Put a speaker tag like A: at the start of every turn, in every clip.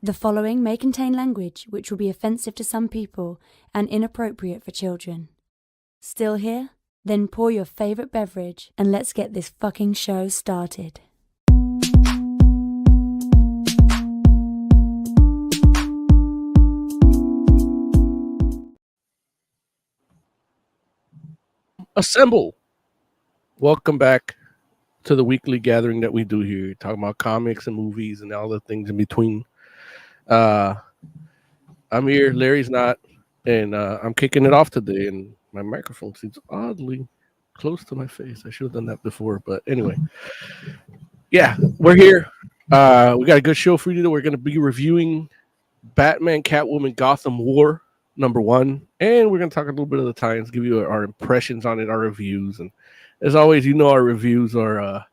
A: The following may contain language which will be offensive to some people and inappropriate for children. Still here? Then pour your favorite beverage and let's get this fucking show started.
B: Assemble! Welcome back to the weekly gathering that we do here, talking about comics and movies and all the things in between. I'm here, Larry's not, and I'm kicking it off today, and my microphone seems oddly close to my face. I should have done that before, but anyway. Yeah, we're here. We got a good show for you today. We're going to be reviewing Batman, Catwoman, Gotham War #1, and we're going to talk a little bit of the times, give you our impressions on it, our reviews, and as always, you know our reviews are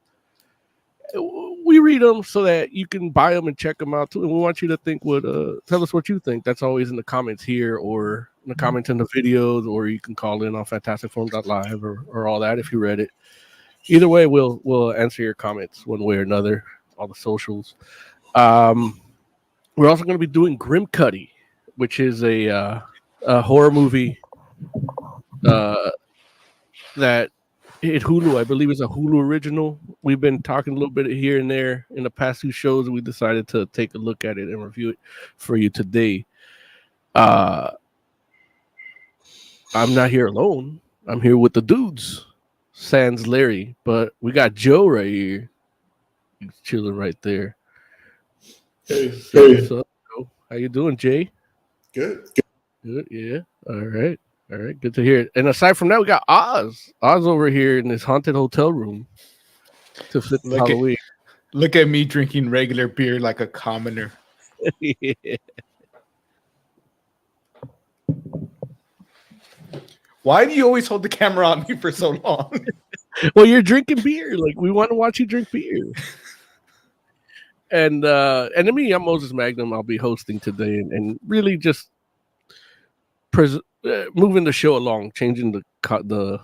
B: we read them so that you can buy them and check them out too. And we want you to think tell us what you think. That's always in the comments here or in the comments in the videos, or you can call in on fantasticforum.live or all that if you read it. Either way, we'll answer your comments one way or another, all the socials. We're also going to be doing Grimcutty, which is a horror movie that hit Hulu. I believe it's a Hulu original. We've been talking a little bit here and there in the past few shows, and we decided to take a look at it and review it for you today. I'm not here alone. I'm here with the dudes, sans Larry, but we got Joe right here. He's chilling right there.
C: Hey.
B: What's up, Joe? How you doing, Jay?
C: Good.
B: Good, yeah. All right. Good to hear it. And aside from that, we got Oz over here in this haunted hotel room to fit Halloween.
D: Look at me drinking regular beer like a commoner.
B: Yeah.
D: Why do you always hold the camera on me for so long?
B: Well, you're drinking beer. Like, we want to watch you drink beer. And to me, I'm Moses Magnum. I'll be hosting today and really just moving the show along, changing the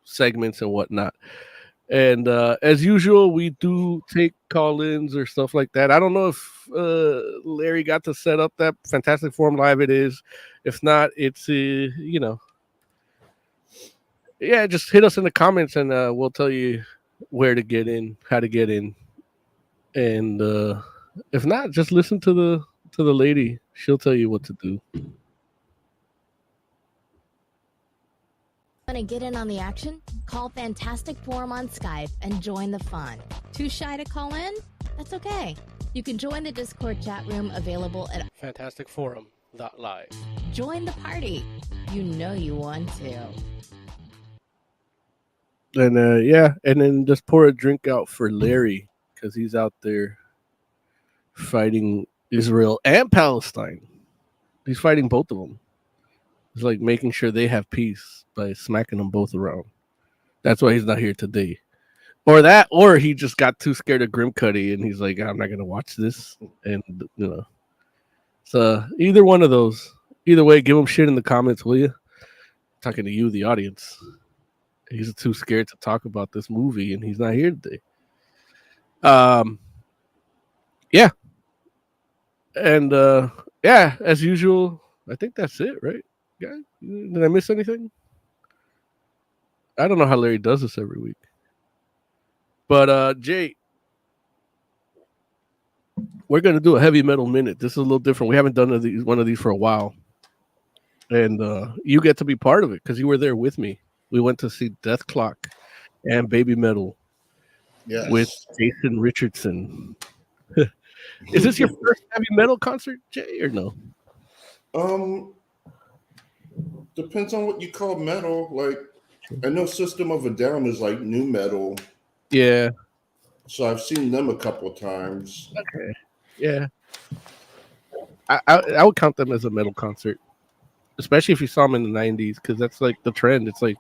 B: segments and whatnot. And as usual, we do take call-ins or stuff like that. I don't know if Larry got to set up that Fantastic Forum Live. It is. If not, it's just hit us in the comments and we'll tell you where to get in, how to get in. And if not, just listen to the lady. She'll tell you what to do.
E: Want to get in on the action? Call Fantastic Forum on Skype and join the fun. Too shy to call in? That's okay. You can join the Discord chat room available at
B: fantasticforum.live.
E: Join the party. You know you want to.
B: And and then just pour a drink out for Larry because he's out there fighting Israel and Palestine. He's fighting both of them. It's like making sure they have peace by smacking them both around. That's why he's not here today. Or he just got too scared of Grimcutty and he's like, I'm not going to watch this. And, so either one of those. Either way, give him shit in the comments, will you? Talking to you, the audience. He's too scared to talk about this movie and he's not here today. Yeah. And, as usual, I think that's it, right? Yeah. Did I miss anything? I don't know how Larry does this every week. But Jay, we're gonna do a heavy metal minute. This is a little different. We haven't done one of these for a while. And you get to be part of it because you were there with me. We went to see Death Clock and Baby Metal with Jason Richardson. Is this your first heavy metal concert, Jay, or no?
C: Depends on what you call metal. Like, I know System of a Down is like new metal.
B: Yeah.
C: So I've seen them a couple of times.
B: Okay. Yeah. I would count them as a metal concert, especially if you saw them in the 90s, because that's like the trend. It's like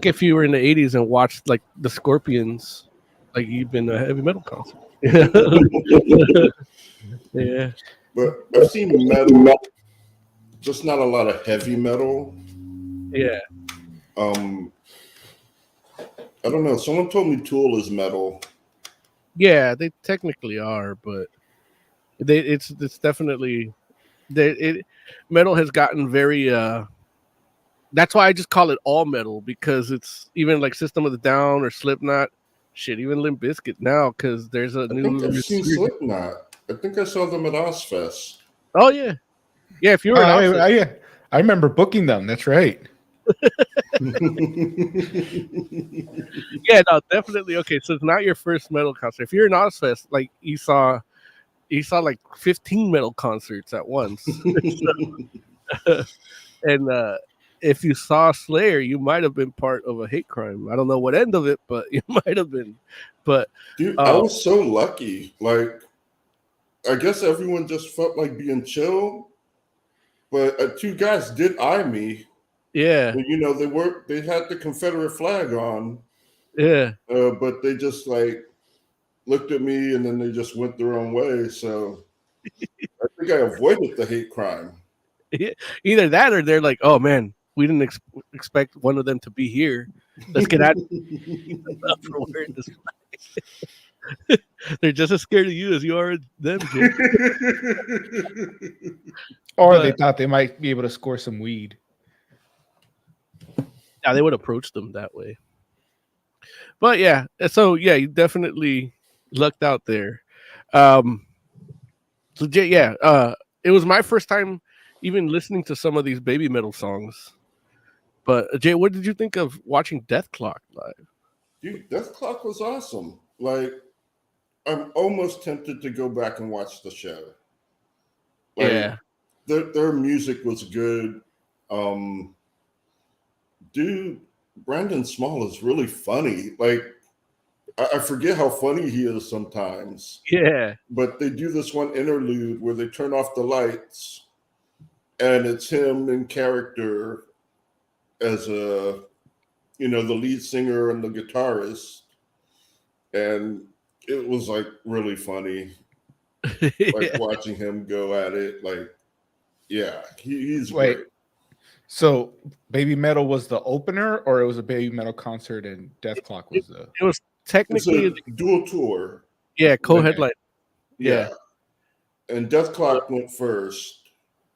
B: if you were in the 80s and watched like the Scorpions, like you've been a heavy metal concert. Yeah.
C: But I've seen metal, just not a lot of heavy metal.
B: Yeah.
C: I don't know. Someone told me Tool is metal.
B: Yeah, they technically are, but It's definitely metal has gotten very. That's why I just call it all metal, because it's even like System of the Down or Slipknot, shit, even Limp Bizkit now, because there's a
C: I think
B: new
C: I've seen
B: resurgence.
C: Slipknot. I think I saw them at Ozfest.
B: Oh yeah, yeah. If you were an
D: I remember booking them. That's right.
B: yeah, no, definitely. Okay, so it's not your first metal concert. If you're an Ozfest, like you saw like 15 metal concerts at once. And if you saw Slayer, you might have been part of a hate crime. I don't know what end of it, but you might have been. But
C: Dude, I was so lucky. Like, I guess everyone just felt like being chill, but two guys did eye me.
B: yeah,
C: But, you know, they had the Confederate flag on,
B: yeah.
C: but they just like looked at me and then they just went their own way. So I think I avoided the hate crime.
B: Either that or they're like, oh man, we didn't expect one of them to be here. Let's get out for wearing this flag. They're just as scared of you as you are them, Jay.
D: Or they thought they might be able to score some weed.
B: Yeah, they would approach them that way. But yeah, so yeah, you definitely lucked out there. So Jay, yeah, it was my first time even listening to some of these baby metal songs. But Jay, what did you think of watching Death Clock live?
C: Dude, Death Clock was awesome. Like, I'm almost tempted to go back and watch the show. Like,
B: Yeah,
C: their music was good. Dude, Brandon Small is really funny. Like, I forget how funny he is sometimes.
B: yeah,
C: But they do this one interlude where they turn off the lights and it's him in character as the lead singer and the guitarist. And it was like really funny. Like watching him go at it. Like, yeah, he's great.
D: So Baby Metal was the opener, or it was a Baby Metal concert and Death Clock was the...
B: It was technically
C: a dual tour.
B: Yeah, co-headline.
C: Yeah. And Death Clock went first.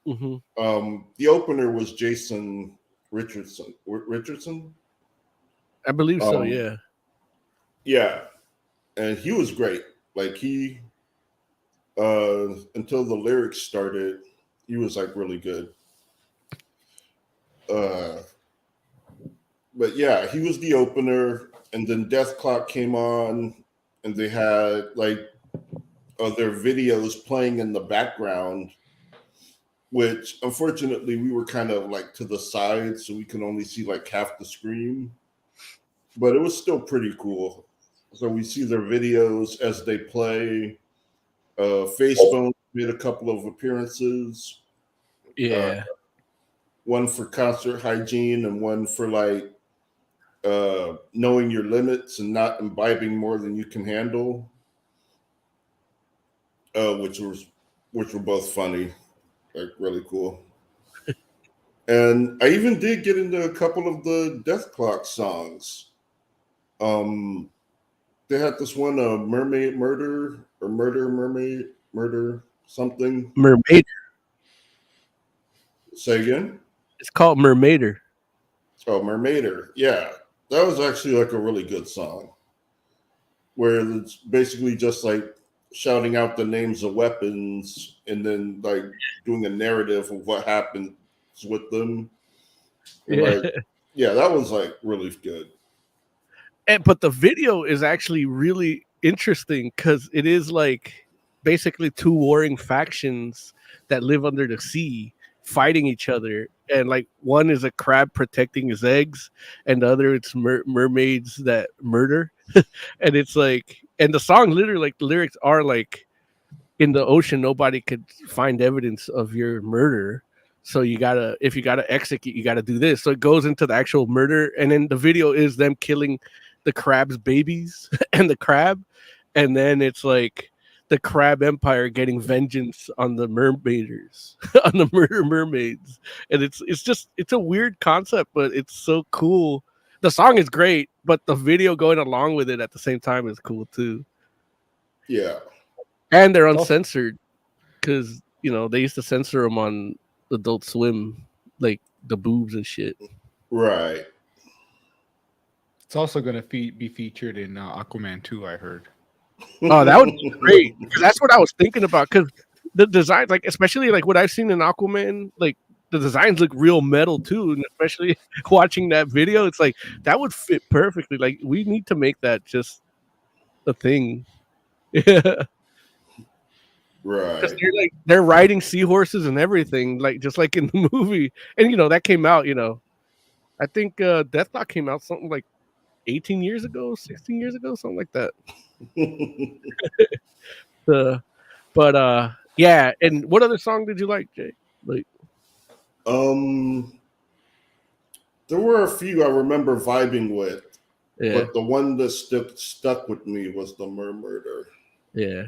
B: Mm-hmm.
C: The opener was Jason Richardson.
B: I believe so, yeah.
C: Yeah. And he was great. Like he until the lyrics started, he was like really good. But yeah, he was the opener, and then Death Clock came on, and they had like their videos playing in the background, which unfortunately we were kind of like to the side, so we can only see like half the screen. But it was still pretty cool. So we see their videos as they play. Facebone made a couple of appearances.
B: Yeah.
C: One for concert hygiene and one for like knowing your limits and not imbibing more than you can handle, which were both funny, like really cool. And I even did get into a couple of the Death Clock songs. They had this one, Mermaid Murder or Mermaid Murder something.
B: Mermaid.
C: Say again?
B: It's called Mermaider.
C: Oh, Mermaider. Yeah. That was actually like a really good song. Where it's basically just like shouting out the names of weapons and then like doing a narrative of what happened with them. And yeah, that was like really good.
B: But the video is actually really interesting because it is like basically two warring factions that live under the sea fighting each other, and like one is a crab protecting his eggs and the other it's mermaids that murder. And it's like, and the song literally, like the lyrics are like, in the ocean nobody could find evidence of your murder, so if you gotta execute, you gotta do this. So it goes into the actual murder, and then the video is them killing the crab's babies and the crab, and then it's like the crab empire getting vengeance on the mermaiders, on the murder mermaids. And it's a weird concept, but it's so cool. The song is great, but the video going along with it at the same time is cool too.
C: Yeah.
B: And they're uncensored. because they used to censor them on Adult Swim, like the boobs and shit.
C: Right.
D: It's also going to be featured in Aquaman 2, I heard.
B: Oh, that would be great. That's what I was thinking about, because the designs, like especially like what I've seen in Aquaman, like the designs look real metal too, and especially watching that video, it's like that would fit perfectly. Like we need to make that just a thing. Yeah. Because
C: Right.
B: they're riding seahorses and everything, like just like in the movie. And that came out, I think Deathlock came out something like 18 years ago, 16 years ago, something like that. Yeah. And what other song did you like, Jay? Like,
C: there were a few I remember vibing with,
B: yeah,
C: but the one that stuck with me was the Murmurder.
B: yeah.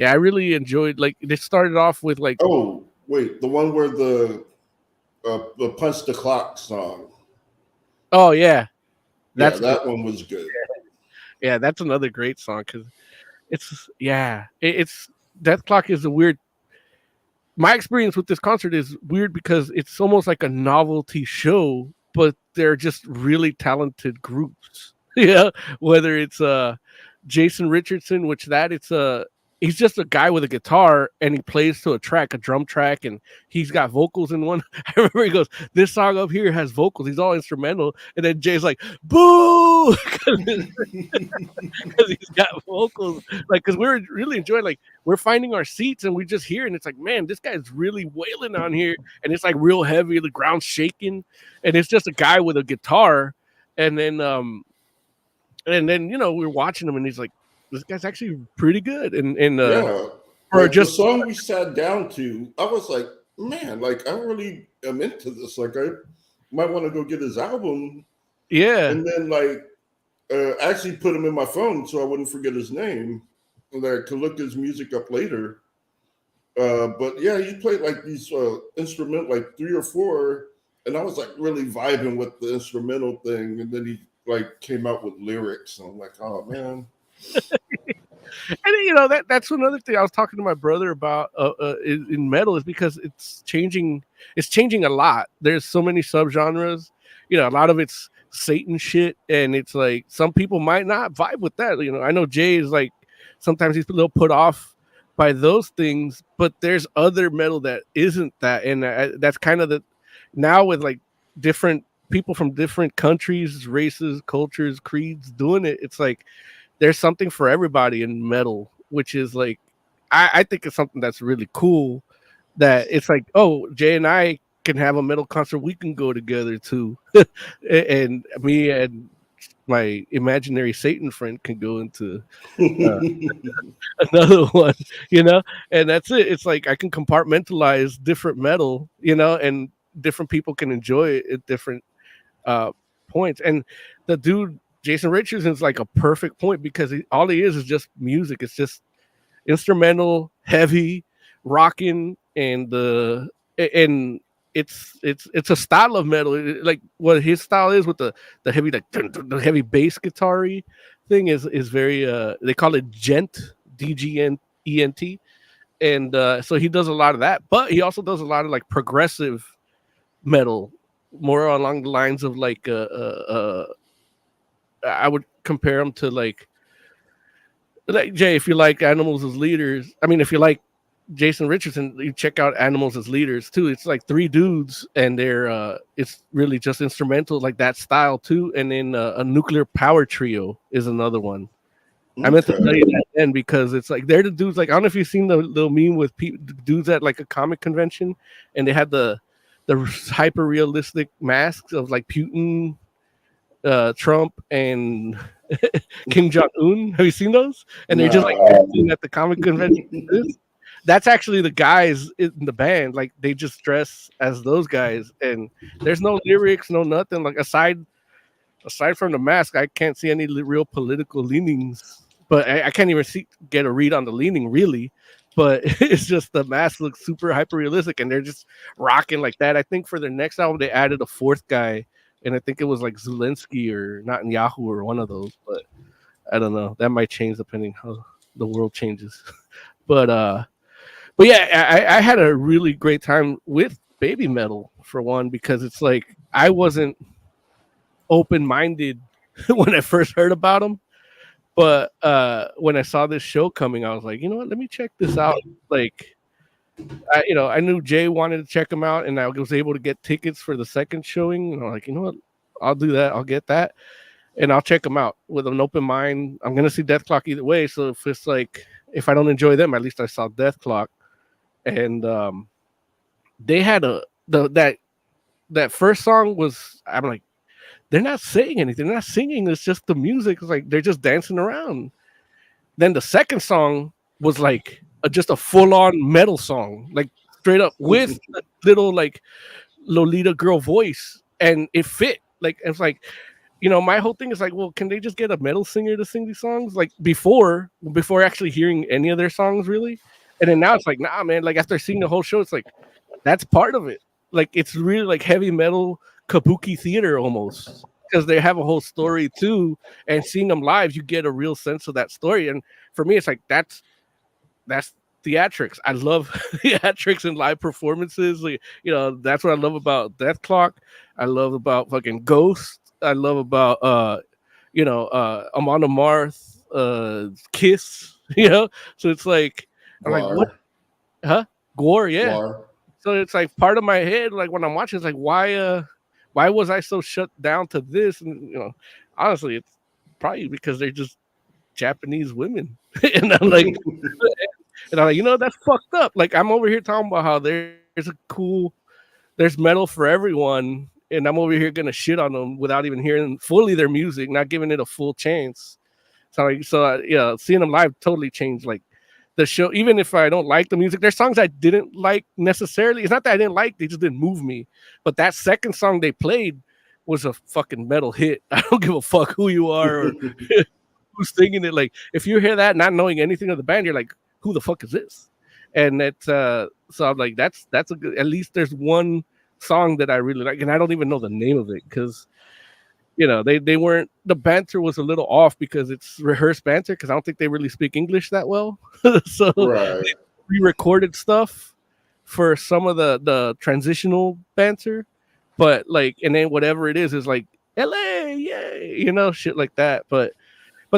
B: I really enjoyed. Like, they started off with like,
C: Oh wait, the one where the Punch the Clock song.
B: oh yeah, that's
C: that one was good.
B: Yeah, that's another great song, because it's Death Clock is a weird. My experience with this concert is weird because it's almost like a novelty show, but they're just really talented groups. Yeah, whether it's Jason Richardson, which he's just a guy with a guitar and he plays to a drum track, and he's got vocals in one. I remember he goes, "This song up here has vocals." He's all instrumental, and then Jay's like, "Boo!" Because he's got vocals. Like, because we're really enjoying. Like, we're finding our seats and we just hear, and it's like, man, this guy's really wailing on here, and it's like real heavy. The ground's shaking, and it's just a guy with a guitar, and then we're watching him, and he's like, this guy's actually pretty good. And
C: Yeah.
B: or
C: Like
B: just
C: the song we sat down to, I was like, man, like I really am into this. Like I might want to go get his album.
B: yeah.
C: And then like actually put him in my phone so I wouldn't forget his name. And I could look his music up later. But yeah, he played like these instrument, like 3 or 4, and I was like really vibing with the instrumental thing. And then he like came out with lyrics, and I'm like, oh man.
B: And that's another thing I was talking to my brother about in metal, is because it's changing a lot. There's so many subgenres. A lot of it's Satan shit, and it's like some people might not vibe with that. I know Jay is like, sometimes he's a little put off by those things, but there's other metal that isn't that, and that's kind of now with like different people from different countries, races, cultures, creeds doing it. It's like there's something for everybody in metal, which is like, I think it's something that's really cool, that it's like, oh, Jay and I can have a metal concert we can go together to. And me and my imaginary Satan friend can go into another one, and that's it. It's like I can compartmentalize different metal, and different people can enjoy it at different points. And the dude Jason Richardson's like a perfect point, because all he is just music. It's just instrumental, heavy, rocking, and it's a style of metal. Like what his style is with the heavy, like the heavy bass guitar-y thing is very they call it gent, DGNENT, and so he does a lot of that, but he also does a lot of like progressive metal, more along the lines of like I would compare him to like Jay, if you like Animals as Leaders, if you like Jason Richardson, you check out Animals as Leaders too. It's like 3 dudes, and they're it's really just instrumental, like that style too. And then a Nuclear Power Trio is another one. I meant to tell you that then, because it's like they're the dudes. Like, I don't know if you've seen the little meme with dudes at like a comic convention, and they had the hyper realistic masks of like Putin, Trump, and Kim Jong-un. Have you seen those? And they're just like at the comic convention. That's actually the guys in the band. Like, they just dress as those guys, and there's no lyrics, no nothing. Like, aside from the mask, I can't see any real political leanings. But I can't even get a read on the leaning, really. But it's just the mask looks super hyper realistic, and they're just rocking like that. I think for their next album, they added a 4th guy, and I think it was like Zelensky or Netanyahu or one of those. But I don't know. That might change depending how the world changes. But But yeah, I had a really great time with Baby Metal for one, because it's like I wasn't open minded when I first heard about them. But when I saw this show coming, I was like, you know what? Let me check this out. Like, I knew Jay wanted to check them out, and I was able to get tickets for the second showing. And I'm like, you know what? I'll do that. I'll get that, and I'll check them out with an open mind. I'm gonna see Death Clock either way. So if it's like, if I don't enjoy them, at least I saw Death Clock. And they had that first song was, I'm like, they're not saying anything, they're not singing, it's just the music. It's like they're just dancing around. Then the second song was like just a full-on metal song, like straight up with a little like Lolita girl voice, and it fit. Like, it's like, my whole thing is like, well, can they just get a metal singer to sing these songs? Like before actually hearing any of their songs, really. And then now it's like, nah, man. Like after seeing the whole show, it's like that's part of it. Like it's really like heavy metal kabuki theater almost, because they have a whole story too. And seeing them live, you get a real sense of that story. And for me, it's like that's theatrics. I love theatrics and live performances. Like, that's what I love about Death Clock. I love about fucking Ghost. I love about Amon Amarth, Kiss. So it's like, I'm like, what? Huh? Gore, yeah. Gore. So it's like part of my head, like when I'm watching, it's like, why was I so shut down to this? And honestly, it's probably because they're just Japanese women. And I'm like, that's fucked up. Like I'm over here talking about how there's metal for everyone, and I'm over here gonna shit on them without even hearing fully their music, not giving it a full chance. So seeing them live totally changed like the show. Even if I don't like the music, there's songs I didn't like necessarily. It's not that I didn't like, they just didn't move me. But that second song they played was a fucking metal hit. I don't give a fuck who you are or who's singing it. Like if you hear that not knowing anything of the band, you're like, who the fuck is this? And it's so I'm like, that's a good, at least there's one song that I really like, and I don't even know the name of it because they weren't, the banter was a little off because it's rehearsed banter, because I don't think they really speak English that well. So
C: right.
B: We recorded stuff for some of the transitional banter, but like, and then whatever it is like LA, yay, shit like that. But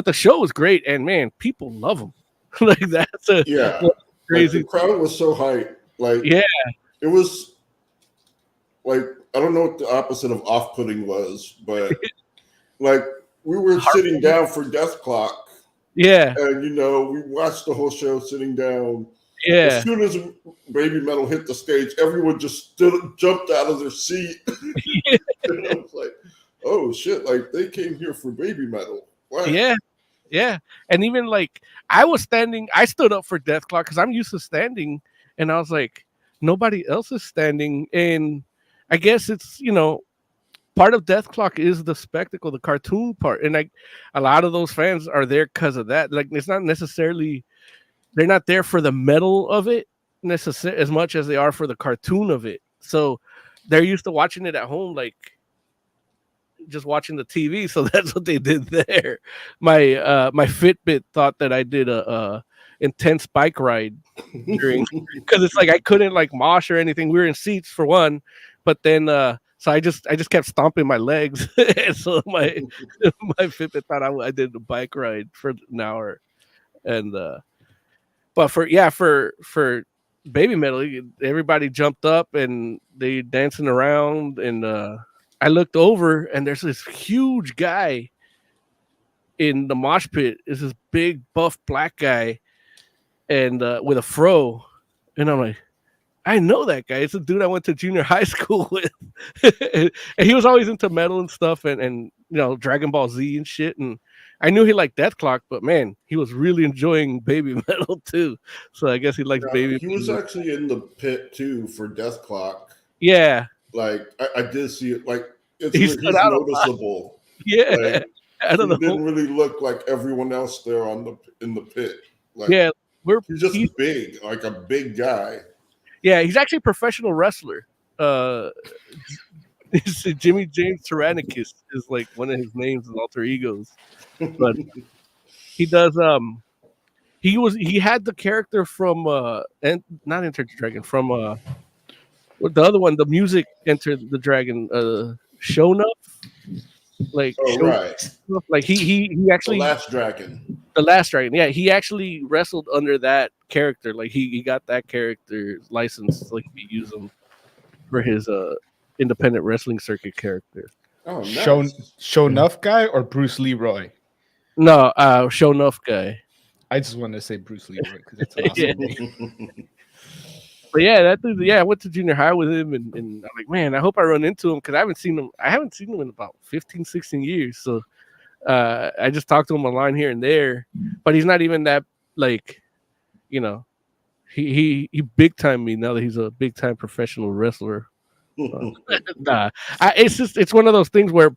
B: the show was great, and man, people love them. Like that's
C: crazy. Like the crowd was so hype. Like it was like, I don't know what the opposite of off-putting was, but like we were sitting down for Death Clock.
B: Yeah.
C: And we watched the whole show sitting down.
B: Yeah.
C: As soon as Baby Metal hit the stage, everyone just jumped out of their seat. And I was like, oh shit, like they came here for Baby Metal. Wow.
B: Yeah. Yeah. And even like I stood up for Death Clock because I'm used to standing, and I was like, nobody else is standing. And I guess it's, part of Death Clock is the spectacle, the cartoon part. And like a lot of those fans are there because of that. Like it's not necessarily, they're not there for the metal of it as much as they are for the cartoon of it. So they're used to watching it at home, like just watching the TV. So that's what they did there. My Fitbit thought that I did a intense bike ride because it's like I couldn't like mosh or anything. We were in seats for one, but then so I just kept stomping my legs. And so my Fitbit thought I did a bike ride for an hour. And but for Baby Metal, everybody jumped up and they dancing around, and I looked over and there's this huge guy in the mosh pit. Is this big buff black guy and with a fro, and I'm like, I know that guy. It's a dude I went to junior high school with. And he was always into metal and stuff, and Dragon Ball Z and shit. And I knew he liked Death Clock, but man, he was really enjoying Baby Metal too. So I guess he likes Baby.
C: He was actually in the pit too for Death Clock.
B: Yeah,
C: like I did see it. Like he's noticeable.
B: Yeah,
C: like, he didn't really look like everyone else there in the pit. Like,
B: yeah,
C: he's just big, like a big guy.
B: Yeah, he's actually a professional wrestler. Jimmy James Tyrannicus is like one of his names and alter egos. But he he had the character from and not Enter the Dragon, from the other one, the music Enter the Dragon, Shonuff, like
C: Oh, right.
B: Shonuff, like he actually the last dragon, yeah, he actually wrestled under that character. Like he got that character license, like he use him for his independent wrestling circuit character.
C: Oh, nice.
D: Shonuff guy or Bruce Leroy?
B: No, Shonuff guy.
D: I just wanted to say Bruce Leroy because that's an awesome name.
B: But yeah, that dude, yeah, I went to junior high with him, and I'm like, man, I hope I run into him because I haven't seen him in about 15, 16 years. So I just talked to him online here and there, but he's not even that, like, you know, he big time me now that he's a big time professional wrestler. Nah, it's one of those things where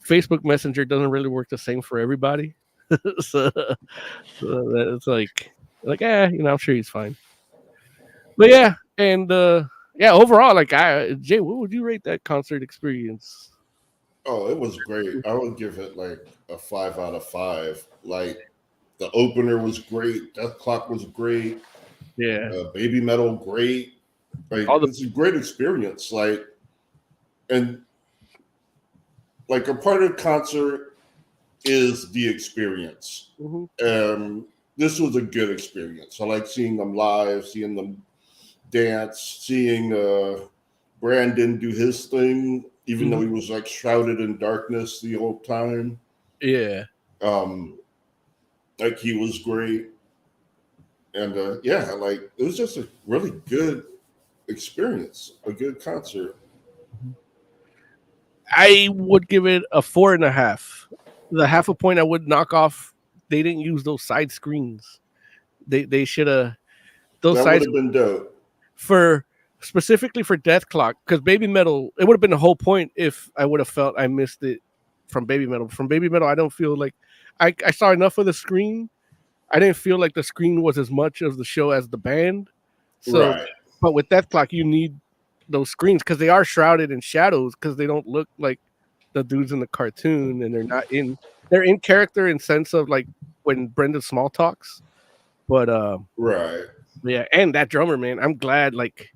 B: Facebook Messenger doesn't really work the same for everybody. so it's like I'm sure he's fine. But yeah, and overall, like Jay, what would you rate that concert experience?
C: Oh, it was great. I would give it like a 5 out of 5. Like the opener was great. Death Clock was great.
B: Yeah.
C: Baby Metal, great. Like it's a great experience. Like, and like a part of the concert is the experience.
B: Mm-hmm.
C: This was a good experience. I like seeing them live, seeing them dance, seeing Brandon do his thing, even though he was like shrouded in darkness the whole time.
B: Yeah.
C: Like he was great. And like it was just a really good experience, a good concert.
B: I would give it a 4.5. The half a point I would knock off. They didn't use those side screens. They should have. Those
C: that would
B: have
C: been dope.
B: Specifically for Death Clock, because Baby Metal, it would have been the whole point if I would have felt I missed it from Baby Metal. From Baby Metal, I don't feel like I saw enough of the screen. I didn't feel like the screen was as much of the show as the band. So,
C: right.
B: But with Death Clock, you need those screens because they are shrouded in shadows because they don't look like the dudes in the cartoon, and they're in character in sense of like when Brendan Small talks. But
C: right.
B: Yeah, and that drummer, man, I'm glad. Like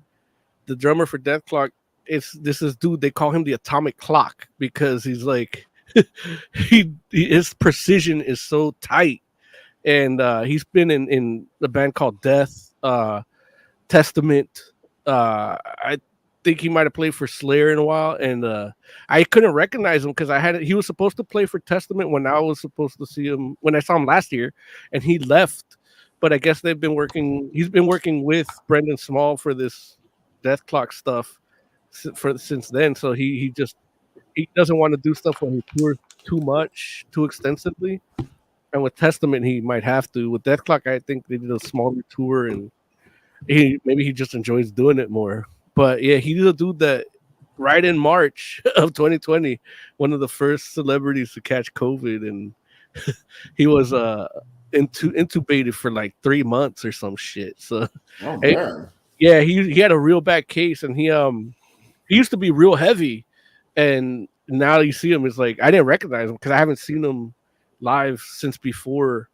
B: the drummer for Death Clock, this is dude. They call him the Atomic Clock because he's like his precision is so tight, and he's been in the band called Death, Testament. I think he might have played for Slayer in a while, and I couldn't recognize him because he was supposed to play for Testament when I was supposed to see him when I saw him last year, and he left. But I guess he's been working with Brendan Small for this Death Clock stuff since then. So he doesn't want to do stuff when he tours too extensively. And with Testament, he might have to. With Death Clock, I think they did a smaller tour, and maybe he just enjoys doing it more. But yeah, he's a dude that right in March of 2020, one of the first celebrities to catch COVID, and he was intubated for like 3 months or some shit. So, yeah, he had a real bad case, and he used to be real heavy, and now you see him, it's like I didn't recognize him because I haven't seen him live since before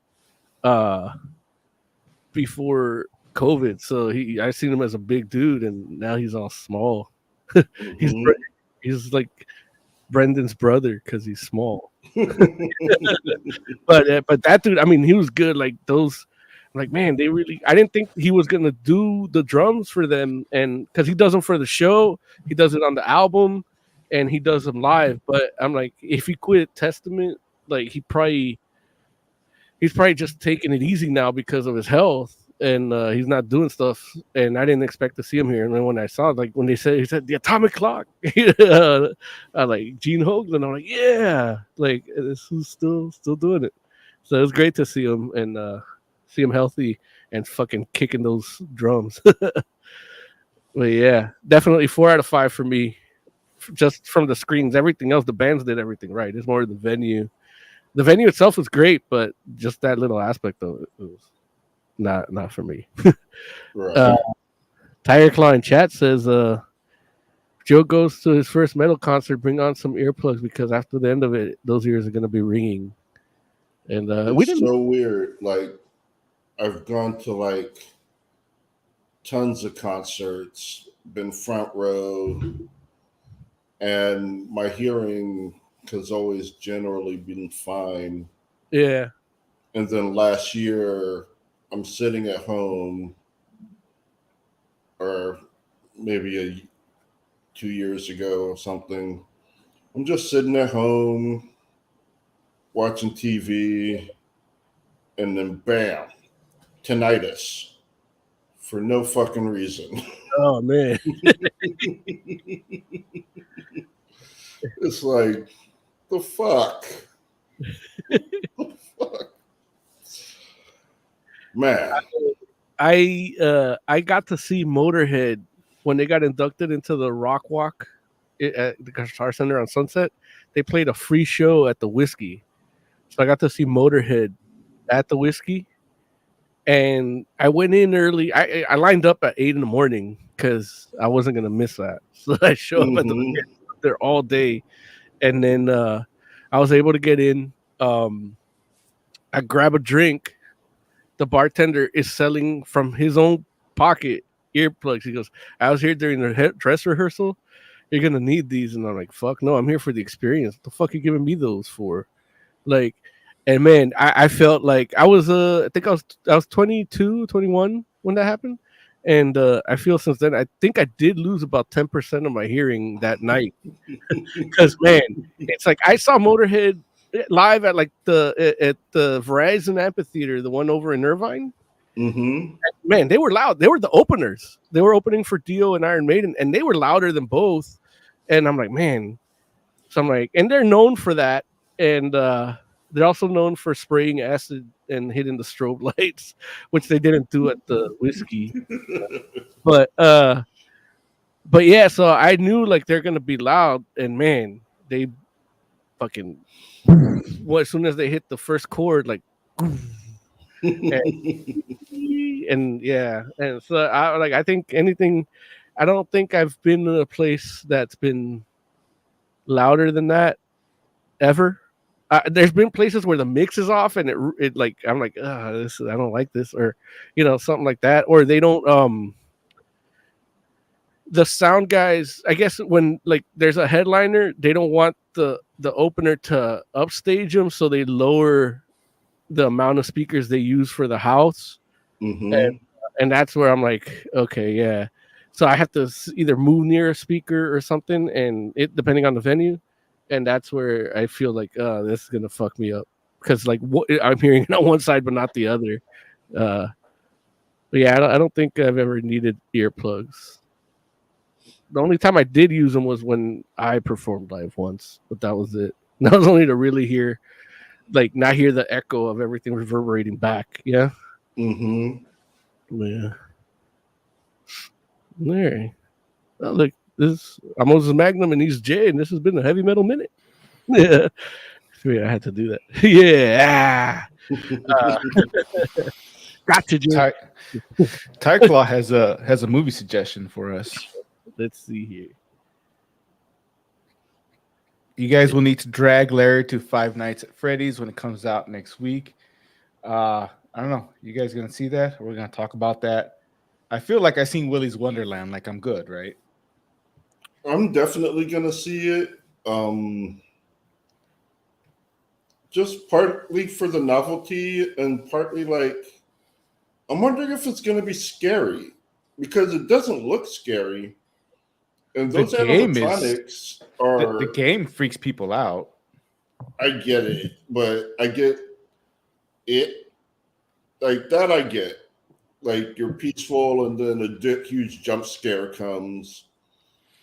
B: COVID. So I seen him as a big dude, and now he's all small. He's like Brendan's brother because he's small. but that dude, I mean, he was good. Like those, like man, I didn't think he was gonna do the drums for them, and because he does them for the show, he does it on the album, and he does them live. But I'm like, if he quit Testament, like he's probably just taking it easy now because of his health, and he's not doing stuff. And I didn't expect to see him here. And then when I saw, like when he said the Atomic Clock, I like Gene Hogan, and I'm like, yeah, like this is still doing it. So it was great to see him and see him healthy and fucking kicking those drums. But yeah, definitely 4 out of 5 for me. Just from the screens, everything else, the bands did everything right. It's more the venue. The venue itself was great, but just that little aspect of it was not for me.
C: Right.
B: Tiger Claw in chat says Joe goes to his first metal concert, bring on some earplugs because after the end of it, those ears are going to be ringing. And
C: it's so weird. Like I've gone to like tons of concerts, been front row, and my hearing has always generally been fine.
B: Yeah.
C: And then last year, I'm sitting at home, or maybe 2 years ago or something. I'm just sitting at home watching TV, and then bam, tinnitus for no fucking reason.
B: Oh man.
C: It's like, the fuck? The fuck? Man.
B: I got to see Motorhead when they got inducted into the Rock Walk at the Guitar Center on Sunset. They played a free show at the Whiskey, so I got to see Motorhead at the Whiskey. And I went in early. I lined up at 8 in the morning because I wasn't gonna miss that. So I show up at
C: Mhm.
B: there all day, and then I was able to get in. I grab a drink. The bartender is selling from his own pocket earplugs. He goes, "I was here during the dress rehearsal. You're gonna need these." And I'm like, "Fuck no, I'm here for the experience. What the fuck are you giving me those for?" Like, and man, I felt like I think I was 22, 21 when that happened. And I feel since then, I think I did lose about 10% of my hearing that night. Because man, it's like I saw Motorhead live at like the Verizon Amphitheater, the one over in Irvine.
C: Mm-hmm.
B: Man, they were loud. They were the openers. They were opening for Dio and Iron Maiden, and they were louder than both. And I'm like, man. So I'm like, and they're known for that, and they're also known for spraying acid and hitting the strobe lights, which they didn't do at the Whiskey. But yeah, so I knew like they're gonna be loud, and man, they fucking well, as soon as they hit the first chord, like and yeah, and so I think anything. I don't think I've been in a place that's been louder than that ever. There's been places where the mix is off, and it like I'm like, this I don't like this, or something like that, or they don't the sound guys, I guess when like there's a headliner, they don't want the opener to upstage them, so they lower the amount of speakers they use for the house.
C: Mm-hmm.
B: And that's where I'm like, okay, yeah. So I have to either move near a speaker or something, and it depending on the venue, and that's where I feel like, this is gonna fuck me up because like I'm hearing it on one side but not the other. But yeah, I don't think I've ever needed earplugs. The only time I did use them was when I performed live once, but that was it. That was only to really hear, like, not hear the echo of everything reverberating back. Yeah.
C: Mm-hmm.
B: Yeah. All right. Oh, look, I'm Moses Magnum and he's Jay, and this has been a Heavy Metal Minute. Yeah. I had to do that. Yeah. Gotcha, Jay.
D: Ty Claw has a movie suggestion for us.
B: Let's see here.
D: You guys will need to drag Larry to Five Nights at Freddy's when it comes out next week. I don't know. You guys gonna see that? We're gonna talk about that. I feel like I seen Willy's Wonderland. Like I'm good, right?
C: I'm definitely gonna see it. Just partly for the novelty, and partly like I'm wondering if it's gonna be scary because it doesn't look scary. And those animatronics are
D: the game freaks people out.
C: I get it, but I get it like that. I get like you're peaceful, and then a huge jump scare comes.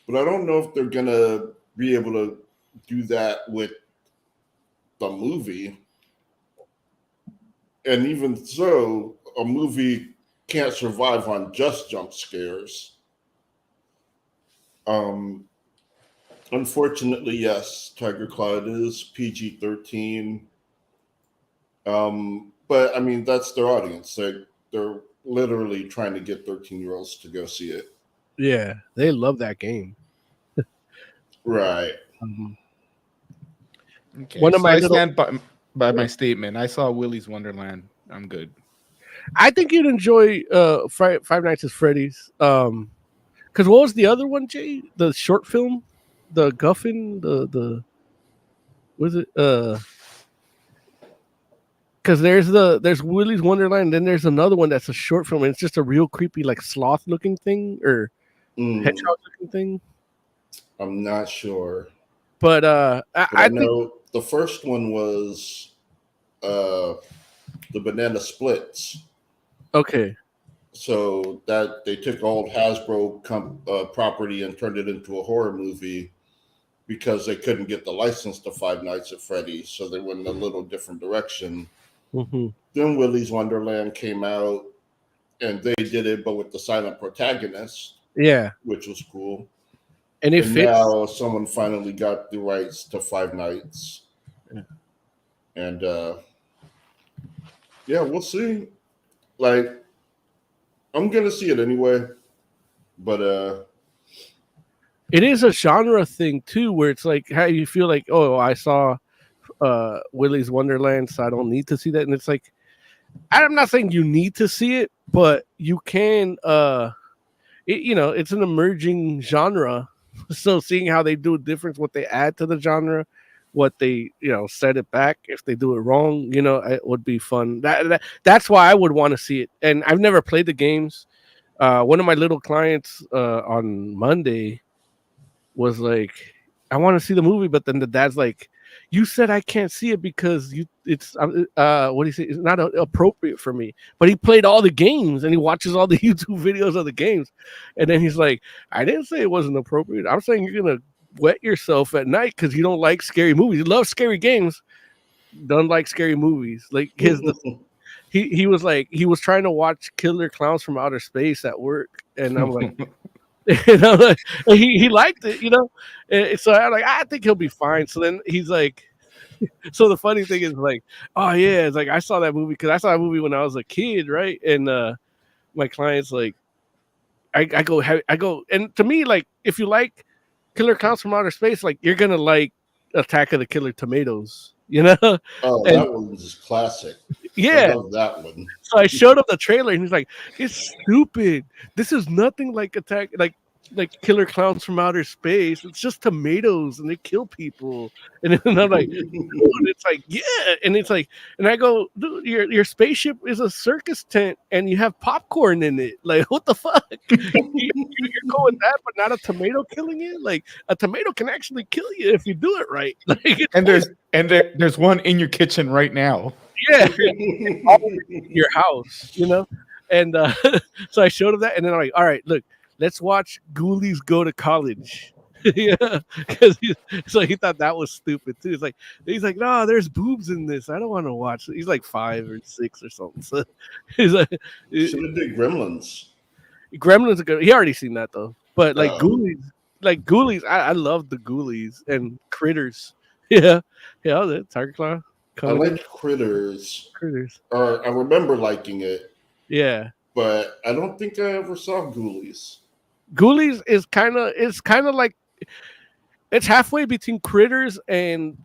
C: But I don't know if they're gonna be able to do that with the movie. And even so, a movie can't survive on just jump scares. Unfortunately, yes, Tiger Claw is PG-13. But I mean, that's their audience. They're literally trying to get 13-year-olds to go see it.
B: Yeah, they love that game.
C: Right.
D: Okay.
B: One of
D: So
B: my
D: I stand by my statement. I saw Willy's Wonderland. I'm good.
B: I think you'd enjoy Five Nights at Freddy's. Because what was the other one, Jay? The short film, the Guffin, the was it? Because there's Willy's Wonderland, and then there's another one that's a short film, and it's just a real creepy like sloth looking thing or hedgehog looking thing.
C: I'm not sure,
B: but
C: I know the first one was the Banana Splits.
B: Okay.
C: So that they took old Hasbro property and turned it into a horror movie because they couldn't get the license to Five Nights at Freddy's, so they went in a little different direction.
B: Mm-hmm.
C: Then Willy's Wonderland came out, and they did it, but with the silent protagonist.
B: Yeah,
C: which was cool.
B: And it fits.
C: Now someone finally got the rights to Five Nights, and yeah, we'll see. Like, I'm gonna see it anyway, but
B: it is a genre thing too, where it's like how you feel like, oh, I saw Willy's Wonderland, so I don't need to see that. And it's like, I'm not saying you need to see it, but you can. It's an emerging genre, so seeing how they do a difference, what they add to the genre, what they set it back if they do it wrong, it would be fun. That's why I would want to see it. And I've never played the games. One of my little clients on Monday was like, I want to see the movie, but then the dad's like, you said I can't see it because it's what do you say? It's not appropriate for me. But he played all the games and he watches all the YouTube videos of the games, and then he's like, I didn't say it wasn't appropriate. I'm saying you're gonna wet yourself at night because you don't like scary movies. You love scary games, don't like scary movies. Like he was like, he was trying to watch Killer Clowns from Outer Space at work, and I'm like. He liked it, and so I'm like, I think he'll be fine. So then he's like, so the funny thing is like, oh yeah, it's like I saw that movie because I saw that movie when I was a kid, right? And my client's like, I go, and to me, like, if you like Killer Clowns from Outer Space, like, you're gonna like Attack of the Killer Tomatoes, Oh,
C: that one's classic.
B: Yeah,
C: I love that one.
B: So I showed him the trailer, and he's like, "It's stupid. This is nothing like like Killer Clowns from Outer Space. It's just tomatoes, and they kill people." And then I'm like, "Dude," it's like, yeah, and it's like, and I go, "Dude, your spaceship is a circus tent, and you have popcorn in it. Like, what the fuck? You're going that, but not a tomato killing you? Like, a tomato can actually kill you if you do it right. Like,
D: and there's one in your kitchen right now."
B: Yeah, your house, and so I showed him that, and then I'm like, all right, look, let's watch Ghoulies Go to College. Yeah, because he thought that was stupid too. He's like, no, there's boobs in this. I don't want to watch it. He's like 5 or 6 or something. So he's like,
C: should have did Gremlins.
B: Gremlins are good. He already seen that though. But Ghoulies, I love the Ghoulies and Critters. Yeah, the Tiger Claw.
C: I like Critters. Or I remember liking it.
B: Yeah.
C: But I don't think I ever saw Ghoulies.
B: Ghoulies is kind of like, it's halfway between Critters and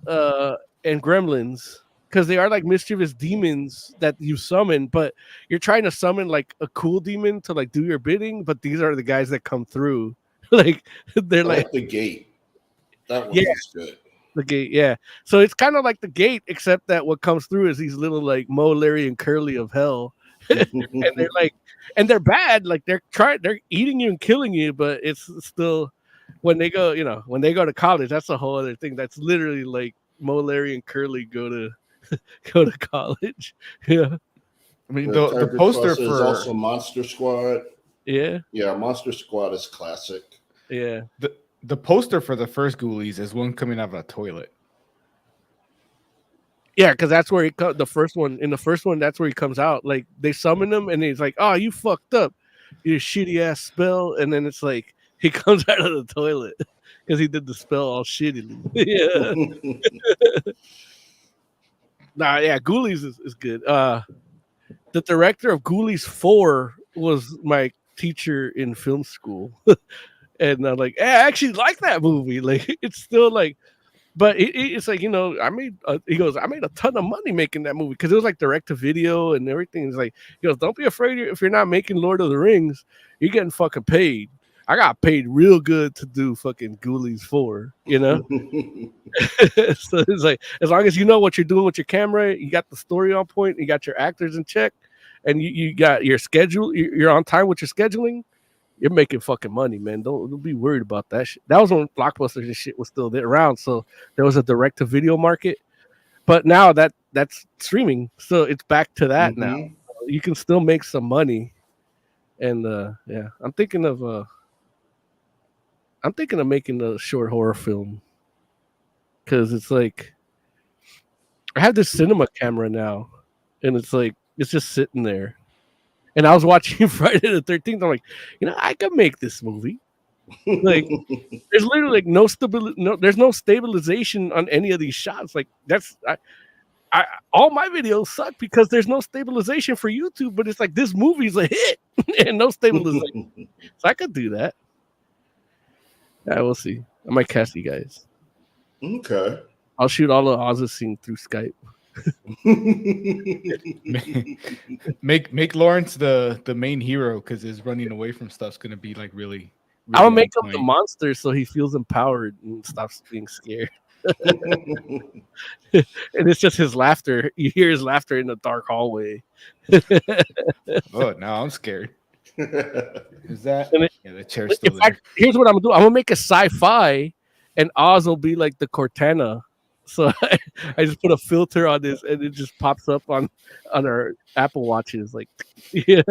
B: Gremlins, because they are like mischievous demons that you summon, but you're trying to summon like a cool demon to like do your bidding, but these are the guys that come through. Like they're like
C: the Gate. That one is good.
B: The Gate, yeah. So it's kind of like the Gate, except that what comes through is these little like Mo, Larry, and Curly of hell, and they're like, and they're bad. Like they're eating you and killing you, but it's still when they go to college, that's a whole other thing. That's literally like Mo, Larry, and Curly go to college. Yeah,
D: I mean the poster for
C: is also Monster Squad.
B: Yeah,
C: Monster Squad is classic.
B: Yeah.
D: The poster for the first Ghoulies is one coming out of a toilet.
B: Yeah, because that's where the first one. In the first one, that's where he comes out. Like they summon him, and he's like, "Oh, you fucked up, you shitty ass spell." And then it's like he comes out of the toilet because he did the spell all shittily. Yeah. Ghoulies is good. The director of Ghoulies 4 was my teacher in film school. And I'm like, hey, I actually like that movie. Like, it's still like, But it's like, he goes, I made a ton of money making that movie because it was like direct to video and everything. It's like, he goes, don't be afraid if you're not making Lord of the Rings, you're getting fucking paid. I got paid real good to do fucking Ghoulies 4, So it's like, as long as you know what you're doing with your camera, you got the story on point, you got your actors in check, and you got your schedule, you're on time with your scheduling, you're making fucking money, man. Don't be worried about that shit. That was when Blockbusters and shit was still there around, so there was a direct to video market. But now that's streaming, so it's back to that now. You can still make some money, and yeah, I'm thinking of making a short horror film because it's like I have this cinema camera now, and it's like it's just sitting there. And I was watching Friday the 13th. I'm like, I could make this movie. Like, there's literally like no stability. There's no stabilization on any of these shots. Like, all my videos suck because there's no stabilization for YouTube. But it's like this movie's a hit and no stabilization. So I could do that. Yeah, we'll see. I might cast you guys.
C: Okay.
B: I'll shoot all of Oz's scene through Skype.
D: make Lawrence the main hero because his running away from stuff's gonna be like really
B: I'll make him the monster so he feels empowered and stops being scared. And it's just his laughter. You hear his laughter in the dark hallway.
D: Oh, now I'm scared. Is that? Yeah, the chair's
B: In
D: still
B: fact, here's what I'm gonna do. I'm gonna make a sci-fi, and Oz will be like the Cortana. So I just put a filter on this, and it just pops up on our Apple Watches, like, yeah.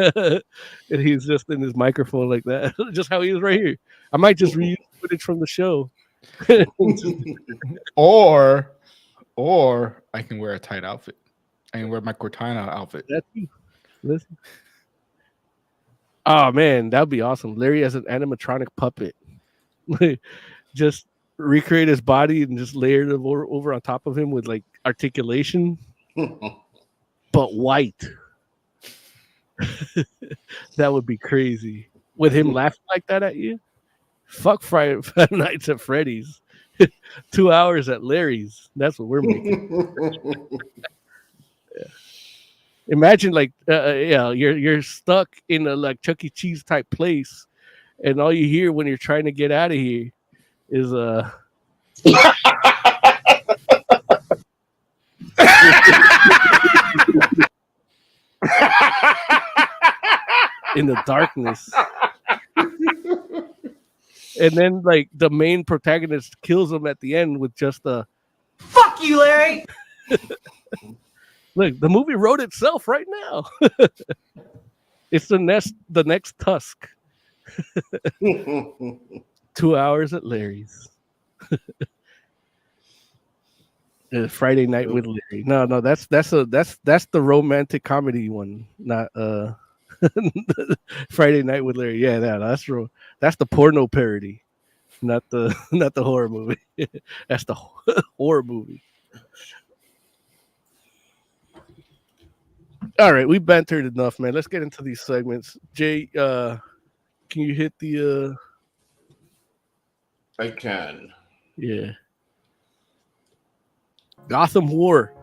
B: And he's just in his microphone like that, just how he is right here. I might just reuse footage from the show,
D: or I can wear a tight outfit. I can wear my Cortana outfit.
B: That's you. Listen. Oh man, that'd be awesome. Larry as an animatronic puppet, just recreate his body and just layer it over on top of him with like articulation, but white. That would be crazy. With him laughing like that at you, fuck Friday Nights at Freddy's. 2 hours at Larry's. That's what we're making. Yeah. Imagine like you're stuck in a like Chuck E. Cheese type place, and all you hear when you're trying to get out of here is in the darkness. And then like the main protagonist kills him at the end with just a
F: "Fuck you, Larry."
B: Look, the movie wrote itself right now. It's the next Tusk. 2 hours at Larry's. Friday Night with Larry. No, that's the romantic comedy one, not Friday Night with Larry. Yeah, that's the porno parody, not the horror movie. That's the horror movie. All right, we bantered enough, man. Let's get into these segments. Jay, can you hit the
C: I can.
B: Yeah. Gotham War.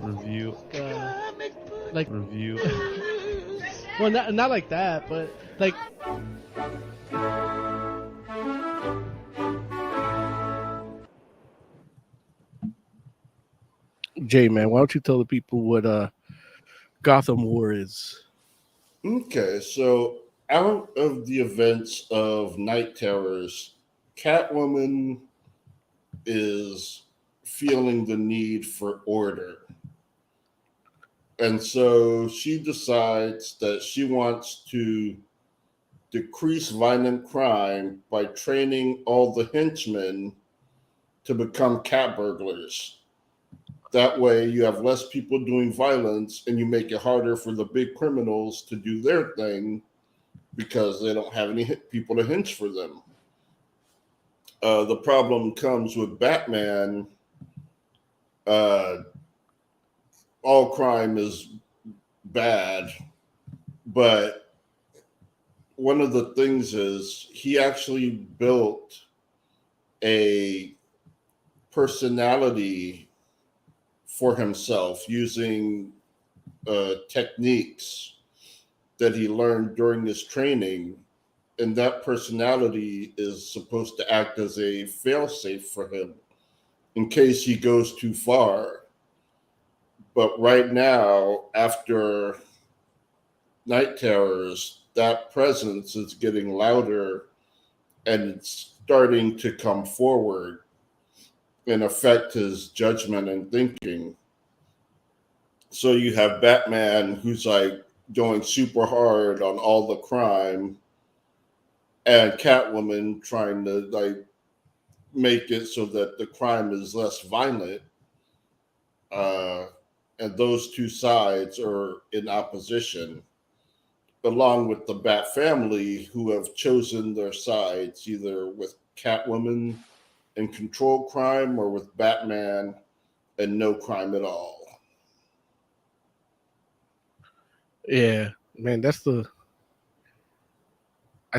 G: Review. Review. Well, not like that, but like.
B: Jay, man, why don't you tell the people what Gotham War is?
C: Okay, so out of the events of Night Terrors, Catwoman is feeling the need for order. And so she decides that she wants to decrease violent crime by training all the henchmen to become cat burglars. That way you have less people doing violence and you make it harder for the big criminals to do their thing because they don't have any people to hench for them. The problem comes with Batman. All crime is bad, but one of the things is he actually built a personality for himself using techniques that he learned during his training, and that personality is supposed to act as a failsafe for him in case he goes too far. But right now, after Night Terrors, that presence is getting louder and it's starting to come forward and affect his judgment and thinking. So you have Batman, who's like going super hard on all the crime, and Catwoman trying to like make it so that the crime is less violent. And those two sides are in opposition, along with the Bat family, who have chosen their sides, either with Catwoman and control crime or with Batman and no crime at all.
B: Yeah, man, I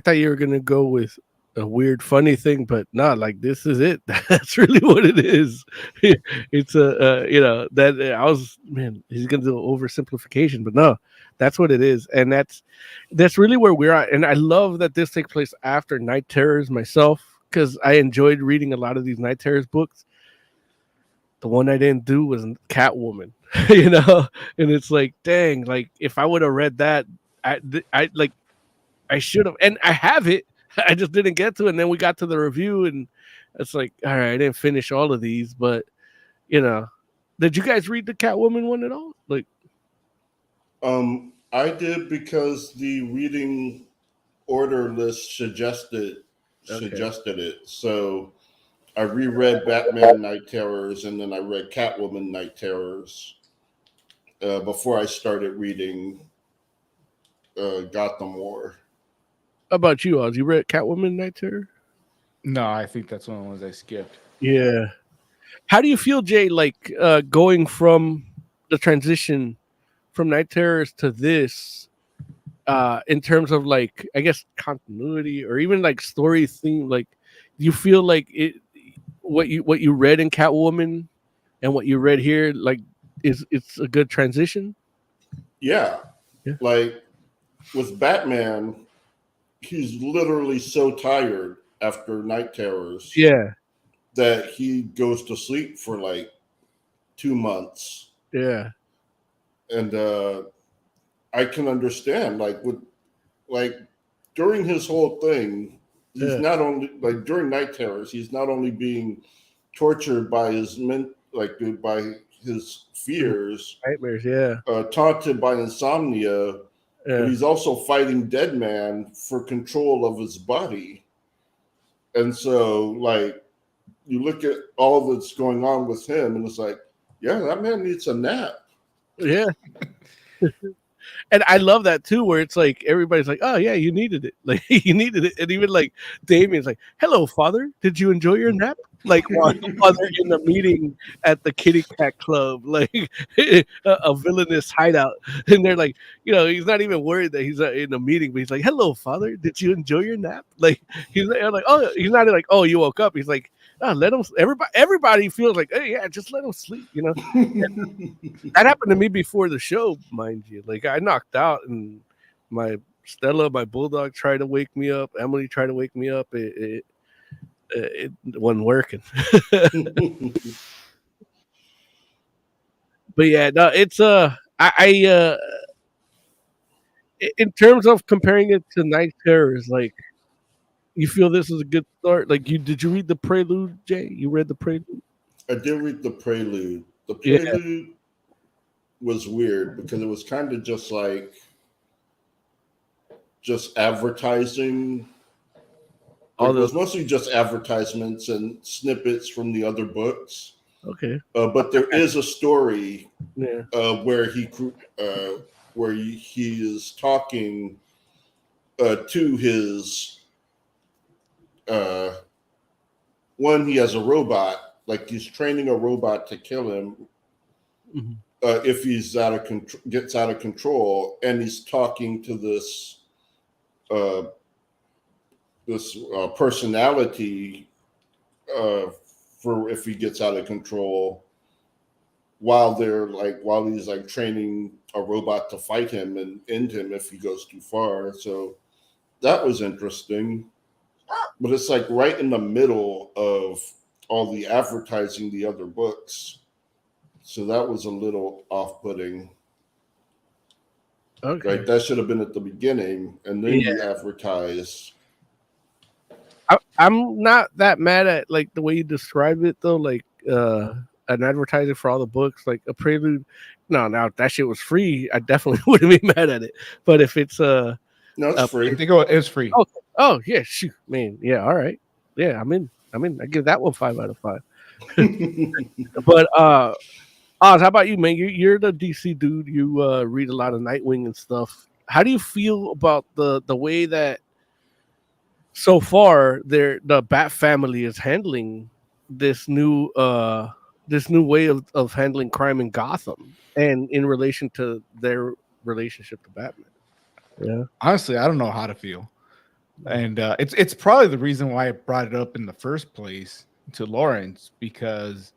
B: thought you were gonna go with a weird, funny thing, but not like this is it. That's really what it is. It's that I was, man, he's gonna do oversimplification, but no, that's what it is, and that's really where we're at. And I love that this takes place after Night Terrors myself, because I enjoyed reading a lot of these Night Terrors books. The one I didn't do was Catwoman, and it's like, dang, like if I would have read that, I should have, and I have it. I just didn't get to it. And then we got to the review, and it's like, all right, I didn't finish all of these, but did you guys read the Catwoman one at all? Like,
C: I did because the reading order list suggested it. So I reread Batman Night Terrors, and then I read Catwoman Night Terrors before I started reading Gotham War.
B: How about you, Oz? You read Catwoman Night Terror?
D: No, I think that's one of the ones I skipped.
B: Yeah. How do you feel, Jay, like going from the transition from Night Terrors to this in terms of, like, I guess, continuity or even like story theme? Like, do you feel like what you read in Catwoman and what you read here, like, it's a good transition?
C: Yeah. Like with Batman, he's literally so tired after Night Terrors.
B: Yeah.
C: That he goes to sleep for like 2 months.
B: Yeah.
C: And I can understand, like during his whole thing, he's not only, like during Night Terrors, he's not only being tortured by by his fears,
B: nightmares,
C: taunted by insomnia, but he's also fighting Deadman for control of his body. And so, like, you look at all that's going on with him, and it's like, yeah, that man needs a nap.
B: Yeah. And I love that too, where it's like everybody's like, "Oh yeah, you needed it. Like you needed it." And even like Damien's like, "Hello, father. Did you enjoy your nap?" Like while they're in the meeting at the Kitty Cat Club, like a villainous hideout, and they're like, he's not even worried that he's in a meeting, but he's like, "Hello, father. Did you enjoy your nap?" Like he's like, "Oh," he's not like, "Oh, you woke up." He's like, "Oh, let him." Everybody feels like, "Hey, yeah, just let him sleep." That happened to me before the show, mind you. Like I knocked out, and my Stella, my bulldog, tried to wake me up. Emily tried to wake me up. It wasn't working. But yeah, no, it's I in terms of comparing it to Night Terrors, like you feel this is a good start. Like did you read the Prelude, Jay? You read the Prelude?
C: I did read the Prelude. The Prelude was weird because it was kind of just advertising. It was mostly just advertisements and snippets from the other books.
B: Okay.
C: But there is a story where he is talking to his he has a robot, like he's training a robot to kill him if he's gets out of control, and he's talking to this this personality for if he gets out of control, while he's like training a robot to fight him and end him if he goes too far. So that was interesting. But it's like right in the middle of all the advertising the other books. So that was a little off-putting.
B: Okay.
C: Right, that should have been at the beginning, and then you advertise.
B: I'm not that mad at like the way you describe it though, like an advertising for all the books, like a prelude. No, now if that shit was free, I definitely wouldn't be mad at it. But if it's
C: no, it's free.
D: I think it was free.
B: Oh yeah, shoot, man, yeah, all right, yeah, I'm in. I give that one 5 out of 5. But Oz, how about you, man? You're the DC dude. You read a lot of Nightwing and stuff. How do you feel about the way that so far the Bat family is handling this new way of handling crime in Gotham and in relation to their relationship to Batman? Yeah,
D: Honestly, I don't know how to feel, and it's probably the reason why I brought it up in the first place to Lawrence, because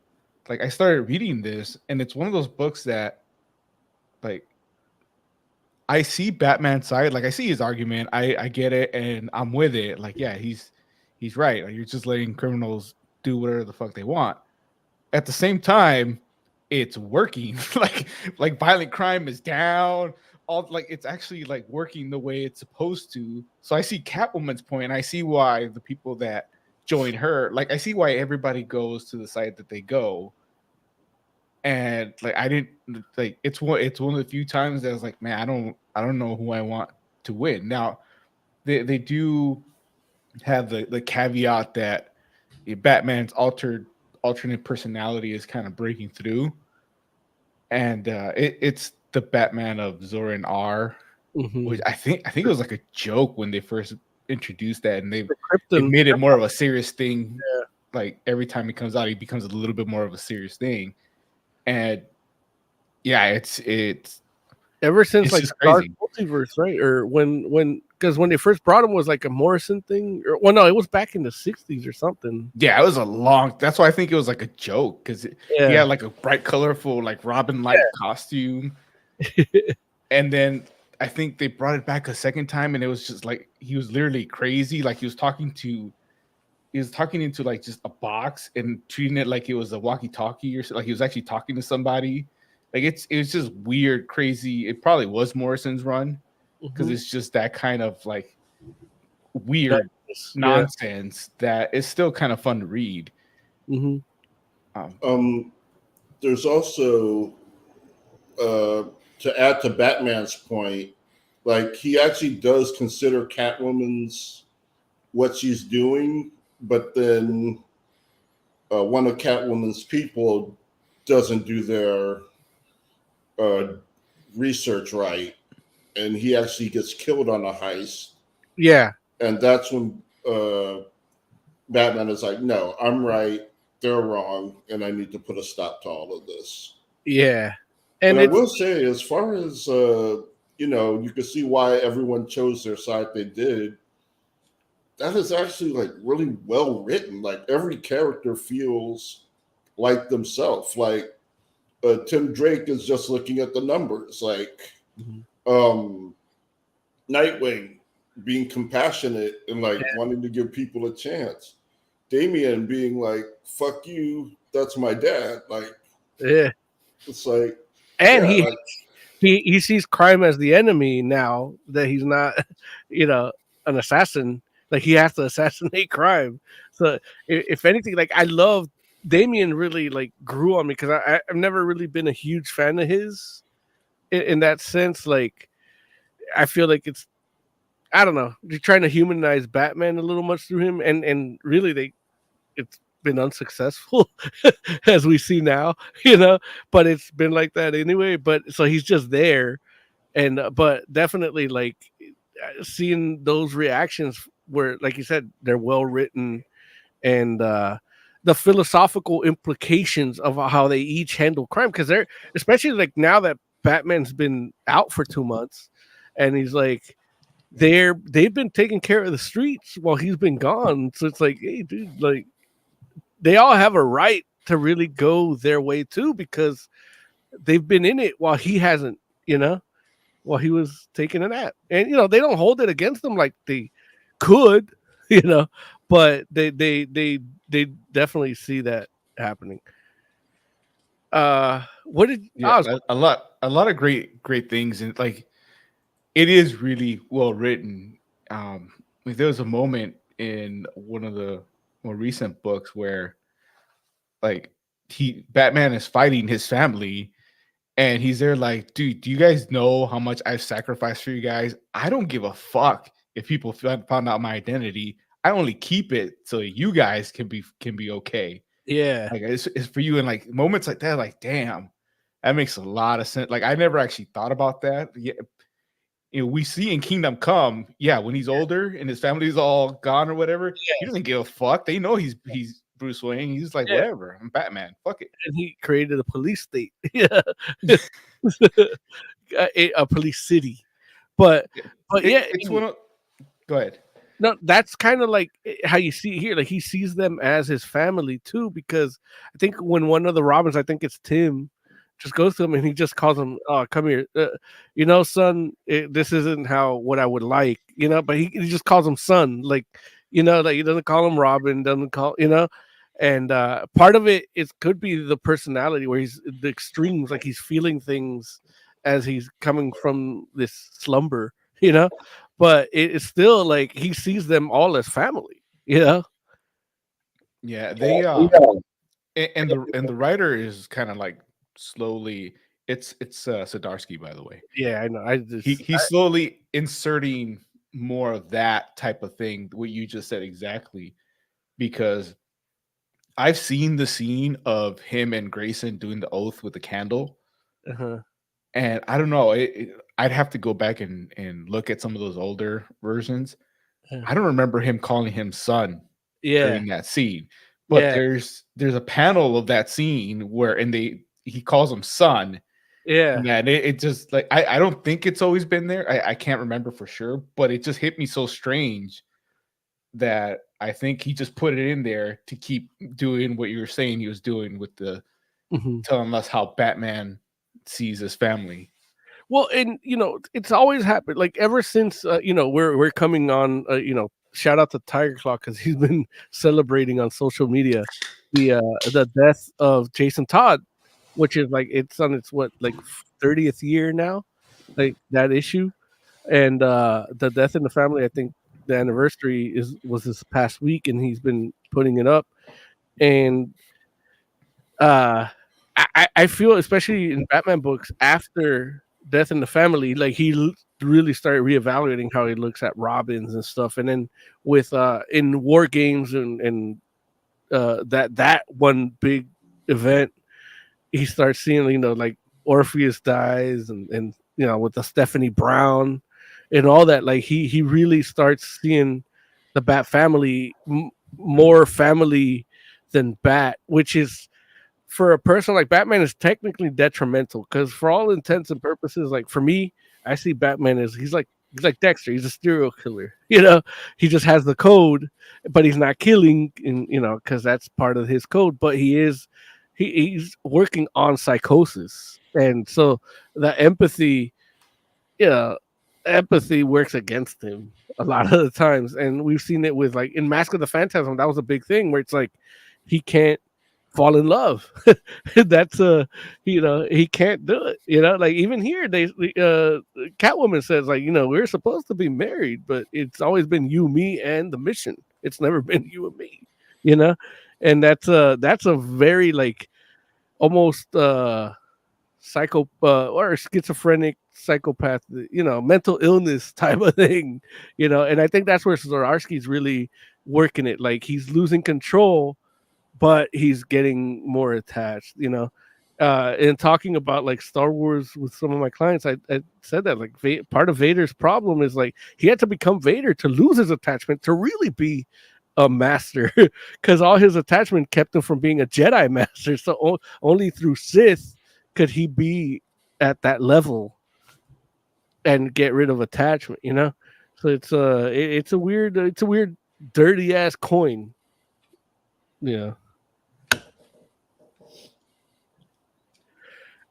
D: like I started reading this, and it's one of those books that like I see Batman's side, like I see his argument, I get it, and I'm with it. Like, yeah, he's right. Like, you're just letting criminals do whatever the fuck they want. At the same time, it's working. like violent crime is down. All like it's actually like working the way it's supposed to. So I see Catwoman's point, and I see why the people that join her, like I see why everybody goes to the side that they go. And like I didn't like it's one of the few times that I was like, man, I don't know who I want to win. Now they do have the caveat that Batman's alternate personality is kind of breaking through, and it's the Batman of Zoran R, which I think it was like a joke when they first introduced that, and they made it more of a serious thing.
B: Yeah.
D: Like every time he comes out, he becomes a little bit more of a serious thing. And yeah, it's
B: ever since like Dark
D: crazy.
B: Multiverse, right? Or when because when they first brought him was like a Morrison thing, or well, no, it was back in the 60s or something.
D: Yeah, it was a long. That's why I think it was like a joke, because he had like a bright, colorful, like Robin-like costume, and then I think they brought it back a second time, and it was just like he was literally crazy. Like he was talking into like just a box and treating it like it was a walkie-talkie, or like he was actually talking to somebody. Like it was just weird, crazy. It probably was Morrison's run, because it's just that kind of like weird nonsense that is still kind of fun to read.
C: There's also to add to Batman's point, like he actually does consider Catwoman's what she's doing, but then one of Catwoman's people doesn't do their research right, and he actually gets killed on a heist.
B: Yeah.
C: And that's when Batman is like, no, I'm right, they're wrong, and I need to put a stop to all of this.
B: Yeah.
C: And I will say, as far as, you can see why everyone chose their side they did, that is actually like really well written. Like every character feels like themselves. Like Tim Drake is just looking at the numbers. Like Nightwing being compassionate and like wanting to give people a chance. Damian being like, "Fuck you, that's my dad." Like, it's like,
B: and he sees crime as the enemy now that he's not, an assassin. Like he has to assassinate crime. So if anything, like I love Damian really like grew on me, because I've never really been a huge fan of his in that sense. Like I feel like I don't know, they're trying to humanize Batman a little much through him, and really it's been unsuccessful as we see now, but it's been like that anyway. But so he's just there, and but definitely like seeing those reactions where, like you said, they're well written, and the philosophical implications of how they each handle crime, because they're, especially like now that Batman's been out for 2 months, and he's like, they've been taking care of the streets while he's been gone. So it's like, hey, dude, like they all have a right to really go their way too because they've been in it while he hasn't, while he was taking a nap. And they don't hold it against them like they could, but they definitely see that happening. What did
D: a lot of great things, and like it is really well written. Like, there was a moment in one of the more recent books where like Batman is fighting his family and he's there like, dude, do you guys know how much I've sacrificed for you guys? I don't give a fuck if people found out my identity. I only keep it so you guys can be okay.
B: Yeah.
D: Like it's for you. And like moments like that, like, damn, that makes a lot of sense. Like I never actually thought about that. Yeah. We see in Kingdom Come, when he's older and his family's all gone or whatever, he doesn't give a fuck. They know he's Bruce Wayne. He's like, whatever, I'm Batman. Fuck it.
B: And he created a police state. a police city. But
D: it's one of, go ahead.
B: No, that's kind of like how you see it here. Like he sees them as his family too, because I think when one of the Robins, I think it's Tim, just goes to him and he just calls him, "Oh, come here, son. This isn't what I would like, But he just calls him son, like he doesn't call him Robin, doesn't call, And part of it could be the personality where he's the extremes, like he's feeling things as he's coming from this slumber, But it's still like he sees them all as family,
D: Yeah, they and the writer is kind of like slowly. It's Zdarsky, by the way.
B: Yeah, I know.
D: He's slowly inserting more of that type of thing. What you just said exactly, because I've seen the scene of him and Grayson doing the oath with the candle. And I don't know, I'd have to go back and look at some of those older versions. I don't remember him calling him son during that scene. But there's a panel of that scene where he calls him son.
B: Yeah.
D: And it just like I don't think it's always been there. I can't remember for sure, but it just hit me so strange that I think he just put it in there to keep doing what you were saying he was doing with the telling us how Batman sees his family.
B: Well, and it's always happened, like ever since we're coming on, shout out to Tiger Claw because he's been celebrating on social media the death of Jason Todd, which is like it's on its 30th year now, like that issue, and the death in the family. I think the anniversary was this past week, and he's been putting it up, and I feel, especially in Batman books, after Death in the Family, like he really started reevaluating how he looks at Robins and stuff. And then with in War Games and that one big event, he starts seeing, like Orpheus dies and with the Stephanie Brown and all that. Like he really starts seeing the Bat family more family than Bat, which is, for a person like Batman, is technically detrimental because for all intents and purposes, like for me, I see Batman as he's like Dexter. He's a serial killer. He just has the code, but he's not killing, because that's part of his code. But he's working on psychosis, and so the empathy works against him a lot of the times. And we've seen it with like in Mask of the Phantasm. That was a big thing where it's like he can't fall in love. That's he can't do it. Like even here Catwoman says, like, we're supposed to be married, but it's always been you, me, and the mission. It's never been you and me, and that's a very like almost psycho or schizophrenic psychopath, mental illness type of thing, and I think that's where Zdarsky's really working it. Like he's losing control, but he's getting more attached, and talking about like Star Wars with some of my clients, I said that like part of Vader's problem is like he had to become Vader to lose his attachment to really be a master, because all his attachment kept him from being a Jedi master. So only through Sith could he be at that level and get rid of attachment, So it's a weird dirty ass coin. Yeah.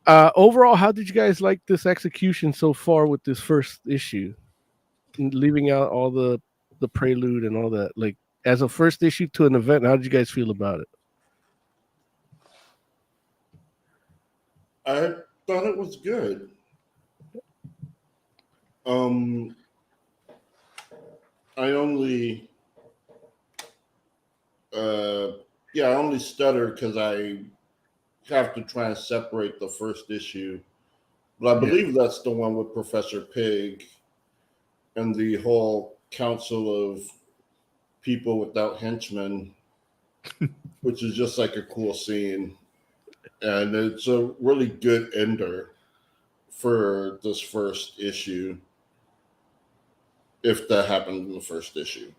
B: Overall, how did you guys like this execution so far with this first issue? Leaving out all the prelude and all that. Like as a first issue to an event, how did you guys feel about it?
C: I thought it was good. I only stutter because I have to try and separate the first issue. But I believe that's the one with Professor Pig and the whole council of people without henchmen, which is just like a cool scene. And it's a really good ender for this first issue, if that happened in the first issue.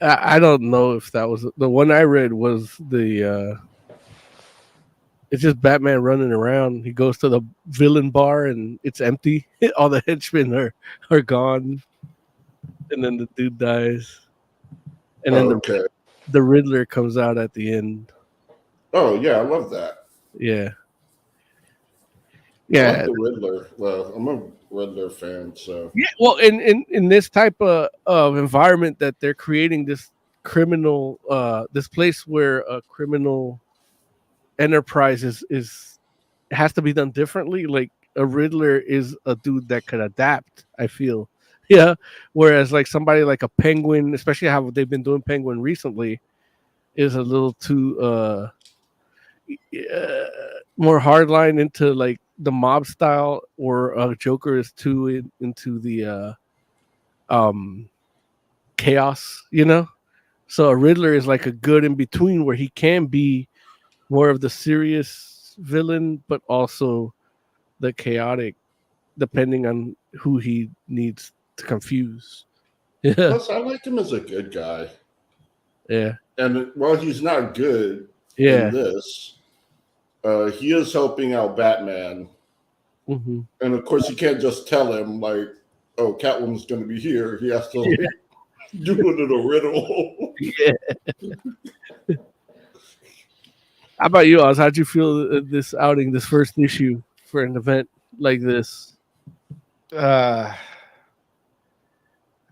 B: I don't know if that was the one I read was the it's just Batman running around. He goes to the villain bar and it's empty. All the henchmen are gone. And then the dude dies. And then the Riddler comes out at the end.
C: Oh yeah, I love that.
B: Yeah.
C: I like the Riddler. Well, I'm a Riddler fan, so
B: yeah. Well, in this type of environment that they're creating, this criminal, this place where a criminal enterprise is has to be done differently. Like a Riddler is a dude that could adapt. I feel, yeah. Whereas like somebody like a Penguin, especially how they've been doing Penguin recently, is a little too more hardline into like the mob style, or Joker is too into the chaos, you know. So a Riddler is like a good in between where he can be more of the serious villain, but also the chaotic, depending on who he needs to confuse. Yeah.
C: Plus, I like him as a good guy.
B: Yeah.
C: And while he's not good in this, he is helping out Batman.
B: Mm-hmm. And
C: of course, you can't just tell him, like, oh, Catwoman's going to be here. He has to do it in a riddle.
B: Yeah. How about you, Oz? How'd you feel this outing, this first issue for an event like this?
D: I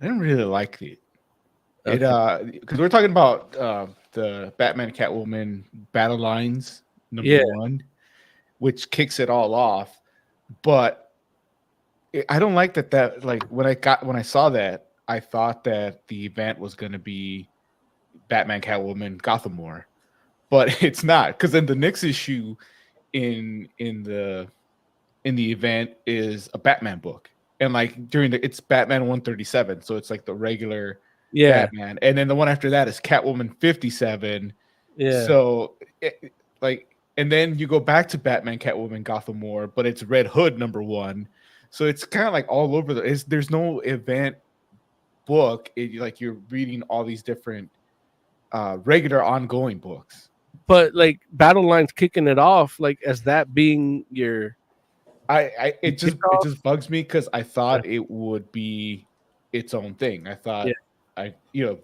D: didn't really like it. Because we're talking about the Batman Catwoman battle lines number 1, which kicks it all off. But I don't like that like when I saw that, I thought that the event was going to be Batman Catwoman Gotham War. But it's not, because then the next issue in the event is a Batman book, and like it's Batman 137, so it's like the regular Batman, and then the one after that is Catwoman 57. Yeah. So and then you go back to Batman Catwoman Gotham War, but it's Red Hood number 1, so it's kind of like all over there's no event book. Like you're reading all these different regular ongoing books.
B: But like Battle Lines kicking it off, like as that being your,
D: it just bugs me because I thought it would be its own thing. I thought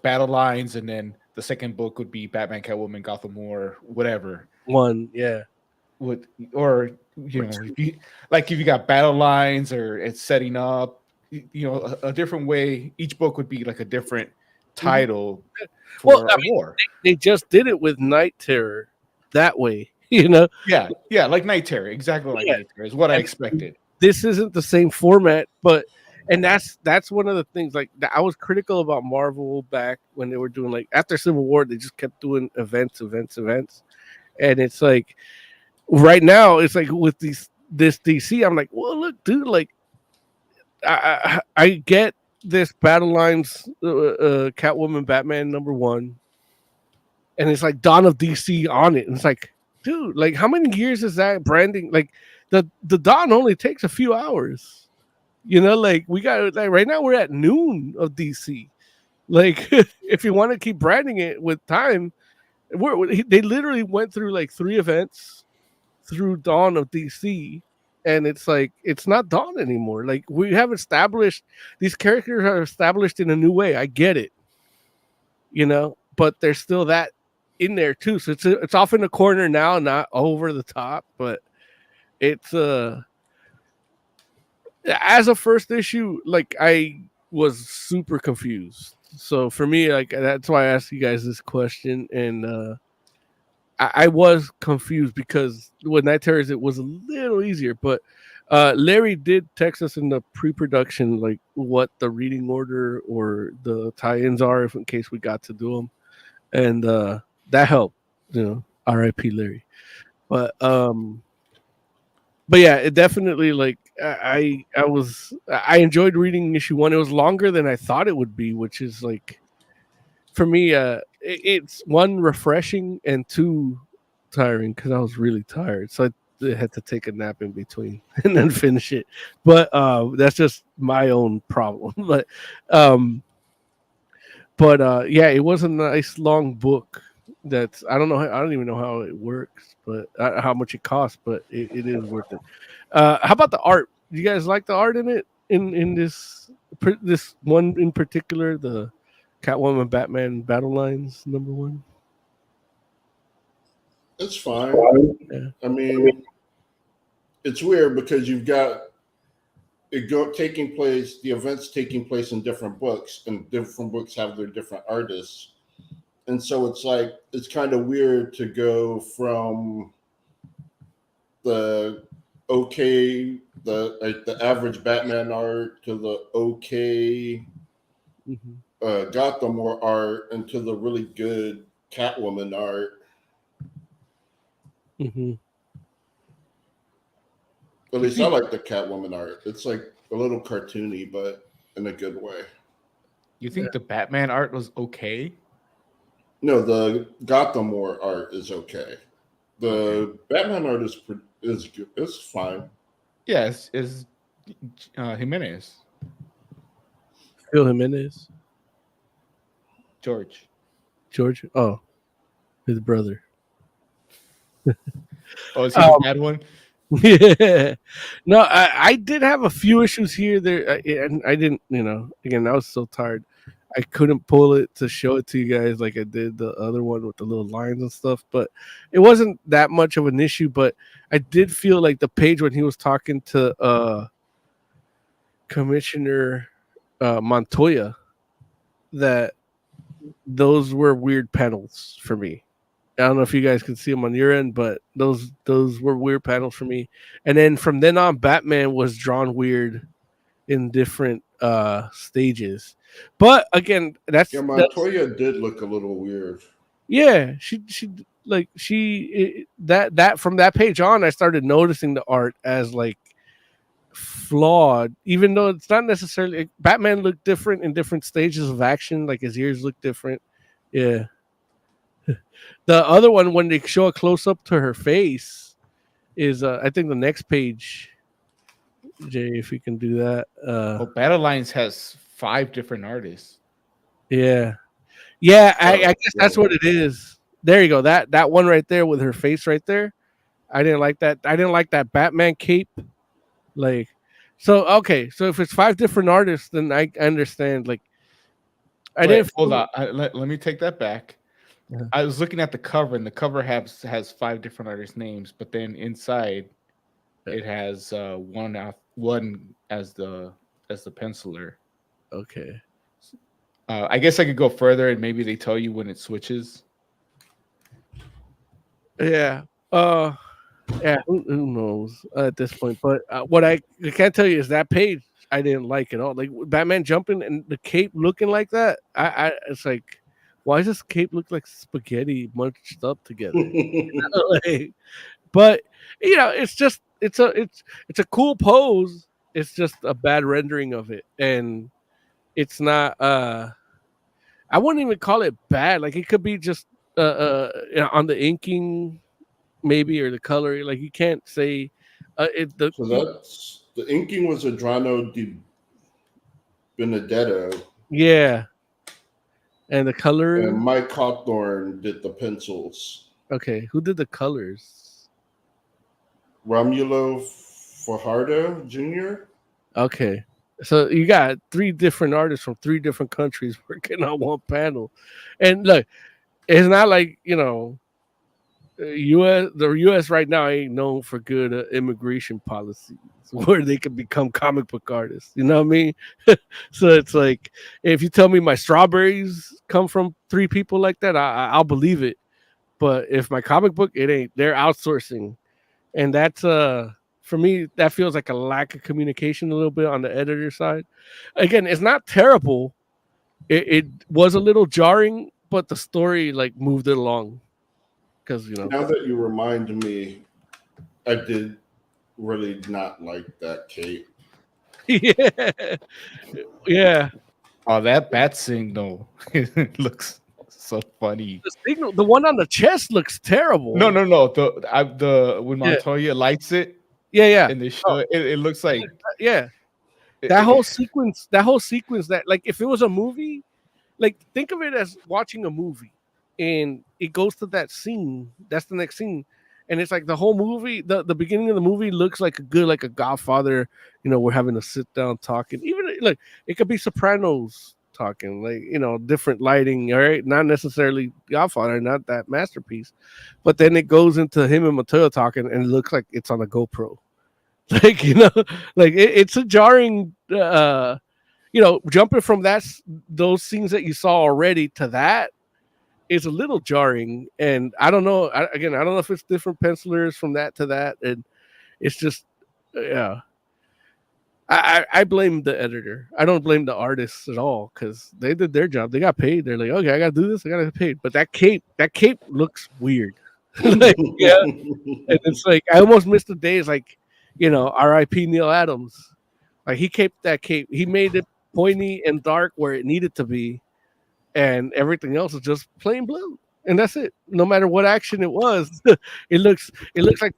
D: Battle Lines, and then the second book would be Batman Catwoman Gotham War, whatever.
B: Or
D: if you got Battle Lines, or it's setting up, a different way. Each book would be like a different title.
B: They just did it with Night Terror that way, Yeah,
D: like Night Terror, exactly like Night Terror is what I expected.
B: This isn't the same format, and that's one of the things. Like I was critical about Marvel back when they were doing like after Civil War, they just kept doing events, and it's like right now it's like with this DC, I'm like, well, look, dude, like I get this Battle Lines Catwoman Batman number 1, and it's like Dawn of DC on it, and it's like, dude, like how many years is that branding? Like the Dawn only takes a few hours, like we got like right now we're at noon of DC. Like if you want to keep branding it with time, they literally went through like 3 events through Dawn of DC, and it's like it's not Dawn anymore. Like we have established these characters are established in a new way. I get it, but there's still that in there too. So it's off in the corner now, not over the top, but it's as a first issue, like I was super confused. So for me, like that's why I asked you guys this question, and I was confused because with Night Terrors it was a little easier, but Larry did text us in the pre-production like what the reading order or the tie-ins are, if in case we got to do them, and that helped. R.I.P. Larry. But yeah, it definitely like I enjoyed reading issue 1. It was longer than I thought it would be, which is like for me, it's one refreshing and two tiring because I was really tired, so I had to take a nap in between and then finish it. But that's just my own problem. But yeah, it was a nice long book. That's I don't even know how it works, but how much it costs, but it is worth it. How about the art? Do you guys like the art in it? In this one in particular, the Catwoman Batman battle lines #1.
C: It's fine.
B: Yeah.
C: I mean, it's weird because you've got taking place, the events taking place in different books, and different books have their different artists. And so it's like, it's kind of weird to go from the the average Batman art to the Gotham War art into the really good Catwoman art.
B: Mm-hmm.
C: At least I like the Catwoman art. It's like a little cartoony, but in a good way.
D: You think the Batman art was okay?
C: No, the Gotham War art is okay. The Batman art is good. It's fine.
D: Yes, is Jimenez.
B: Phil Jimenez.
D: George.
B: Oh, his brother.
D: Oh, is he the bad one?
B: Yeah. No, I did have a few issues here there, and I didn't. Again, I was so tired. I couldn't pull it to show it to you guys like I did the other one with the little lines and stuff, but it wasn't that much of an issue. But I did feel like the page when he was talking to Commissioner Montoya, that those were weird panels for me. I don't know if you guys can see them on your end, but those were weird panels for me. And then from then on, Batman was drawn weird in different stages. But again,
C: Montoya did look a little weird.
B: Yeah, she that from that page on, I started noticing the art as like flawed, even though it's not necessarily. Batman looked different in different stages of action, like his ears look different. Yeah. The other one, when they show a close up to her face, is I think the next page. Jay, if you can do that.
D: Battle Lines has 5 different artists.
B: Yeah, I guess that's what it is. There you go. That one right there with her face right there. I didn't like that. I didn't like that Batman cape. Like, so okay. So if it's 5 different artists, then I understand. Like,
D: Hold on. Let me take that back. Yeah. I was looking at the cover, and the cover has 5 different artists' names, but then inside it has one as the penciler.
B: Okay.
D: I guess I could go further, and maybe they tell you when it switches.
B: Yeah. Yeah. Who knows at this point? But what I can't tell you is that page I didn't like at all. Like Batman jumping and the cape looking like that. It's like, why does this cape look like spaghetti munched up together? But it's just it's a cool pose. It's just a bad rendering of it, and it's not. I wouldn't even call it bad. Like it could be just on the inking, maybe, or the coloring. Like you can't say
C: So that's the inking was Adriano Di Benedetto.
B: Yeah. And the color.
C: And Mike Hawthorne did the pencils.
B: Okay, who did the colors?
C: Romulo Fajardo Jr.
B: Okay. So you got 3 different artists from 3 different countries working on one panel. And look, it's not like, the US right now ain't known for good immigration policies where they can become comic book artists. You know what I mean? So it's like, if you tell me my strawberries come from 3 people like that, I'll believe it. But if my comic book, it ain't. They're outsourcing, and that's for me, that feels like a lack of communication a little bit on the editor side. Again, it's not terrible. It was a little jarring, but the story like moved it along because
C: Now that you remind me, I did really not like that cape.
B: yeah, yeah.
D: Oh, that bat signal it looks so funny.
B: The signal, the one on the chest looks terrible.
D: No. The when Montoya lights it,
B: yeah.
D: and they show it looks like
B: Yeah. That whole sequence, that like if it was a movie, like think of it as watching a movie and it goes to that scene, that's the next scene. And it's like the whole movie, the beginning of the movie looks like a Godfather, we're having a sit down talking. Even like it could be Sopranos talking, like, different lighting, all right, not necessarily Godfather, not that masterpiece. But then it goes into him and Mateo talking and it looks like it's on a GoPro. Like, like it's a jarring jumping from those scenes that you saw already to that is a little jarring. And I don't know, I don't know if it's different pencilers from that to that, and it's just I blame the editor. I don't blame the artists at all because they did their job. They got paid. They're like, okay, I gotta do this, I gotta get paid. But that cape looks weird. Like, yeah. And it's like I almost missed the days like R.I.P. Neil Adams. Like he caped that cape. He made it pointy and dark where it needed to be, and everything else is just plain blue. And that's it. No matter what action it was, it looks like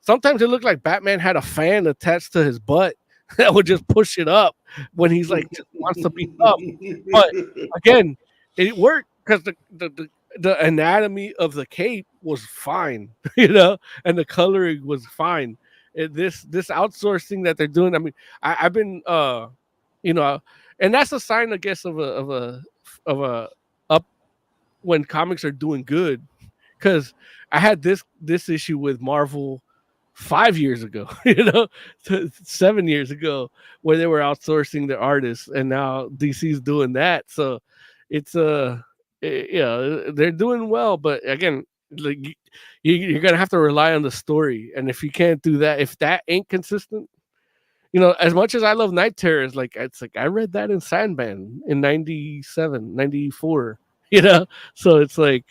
B: sometimes it looked like Batman had a fan attached to his butt that would just push it up when he's like just wants to be up. But again, it worked because the anatomy of the cape was fine, and the coloring was fine. This outsourcing that they're doing, I mean, I've been and that's a sign, I guess, of a up when comics are doing good, because I had this issue with Marvel 5 years ago, 7 years ago, where they were outsourcing their artists, and now DC's doing that. So it's they're doing well, but again, like you're gonna have to rely on the story, and if you can't do that, if that ain't consistent, as much as I love Night Terrors, like it's like I read that in Sandman in 97, 94, so it's like,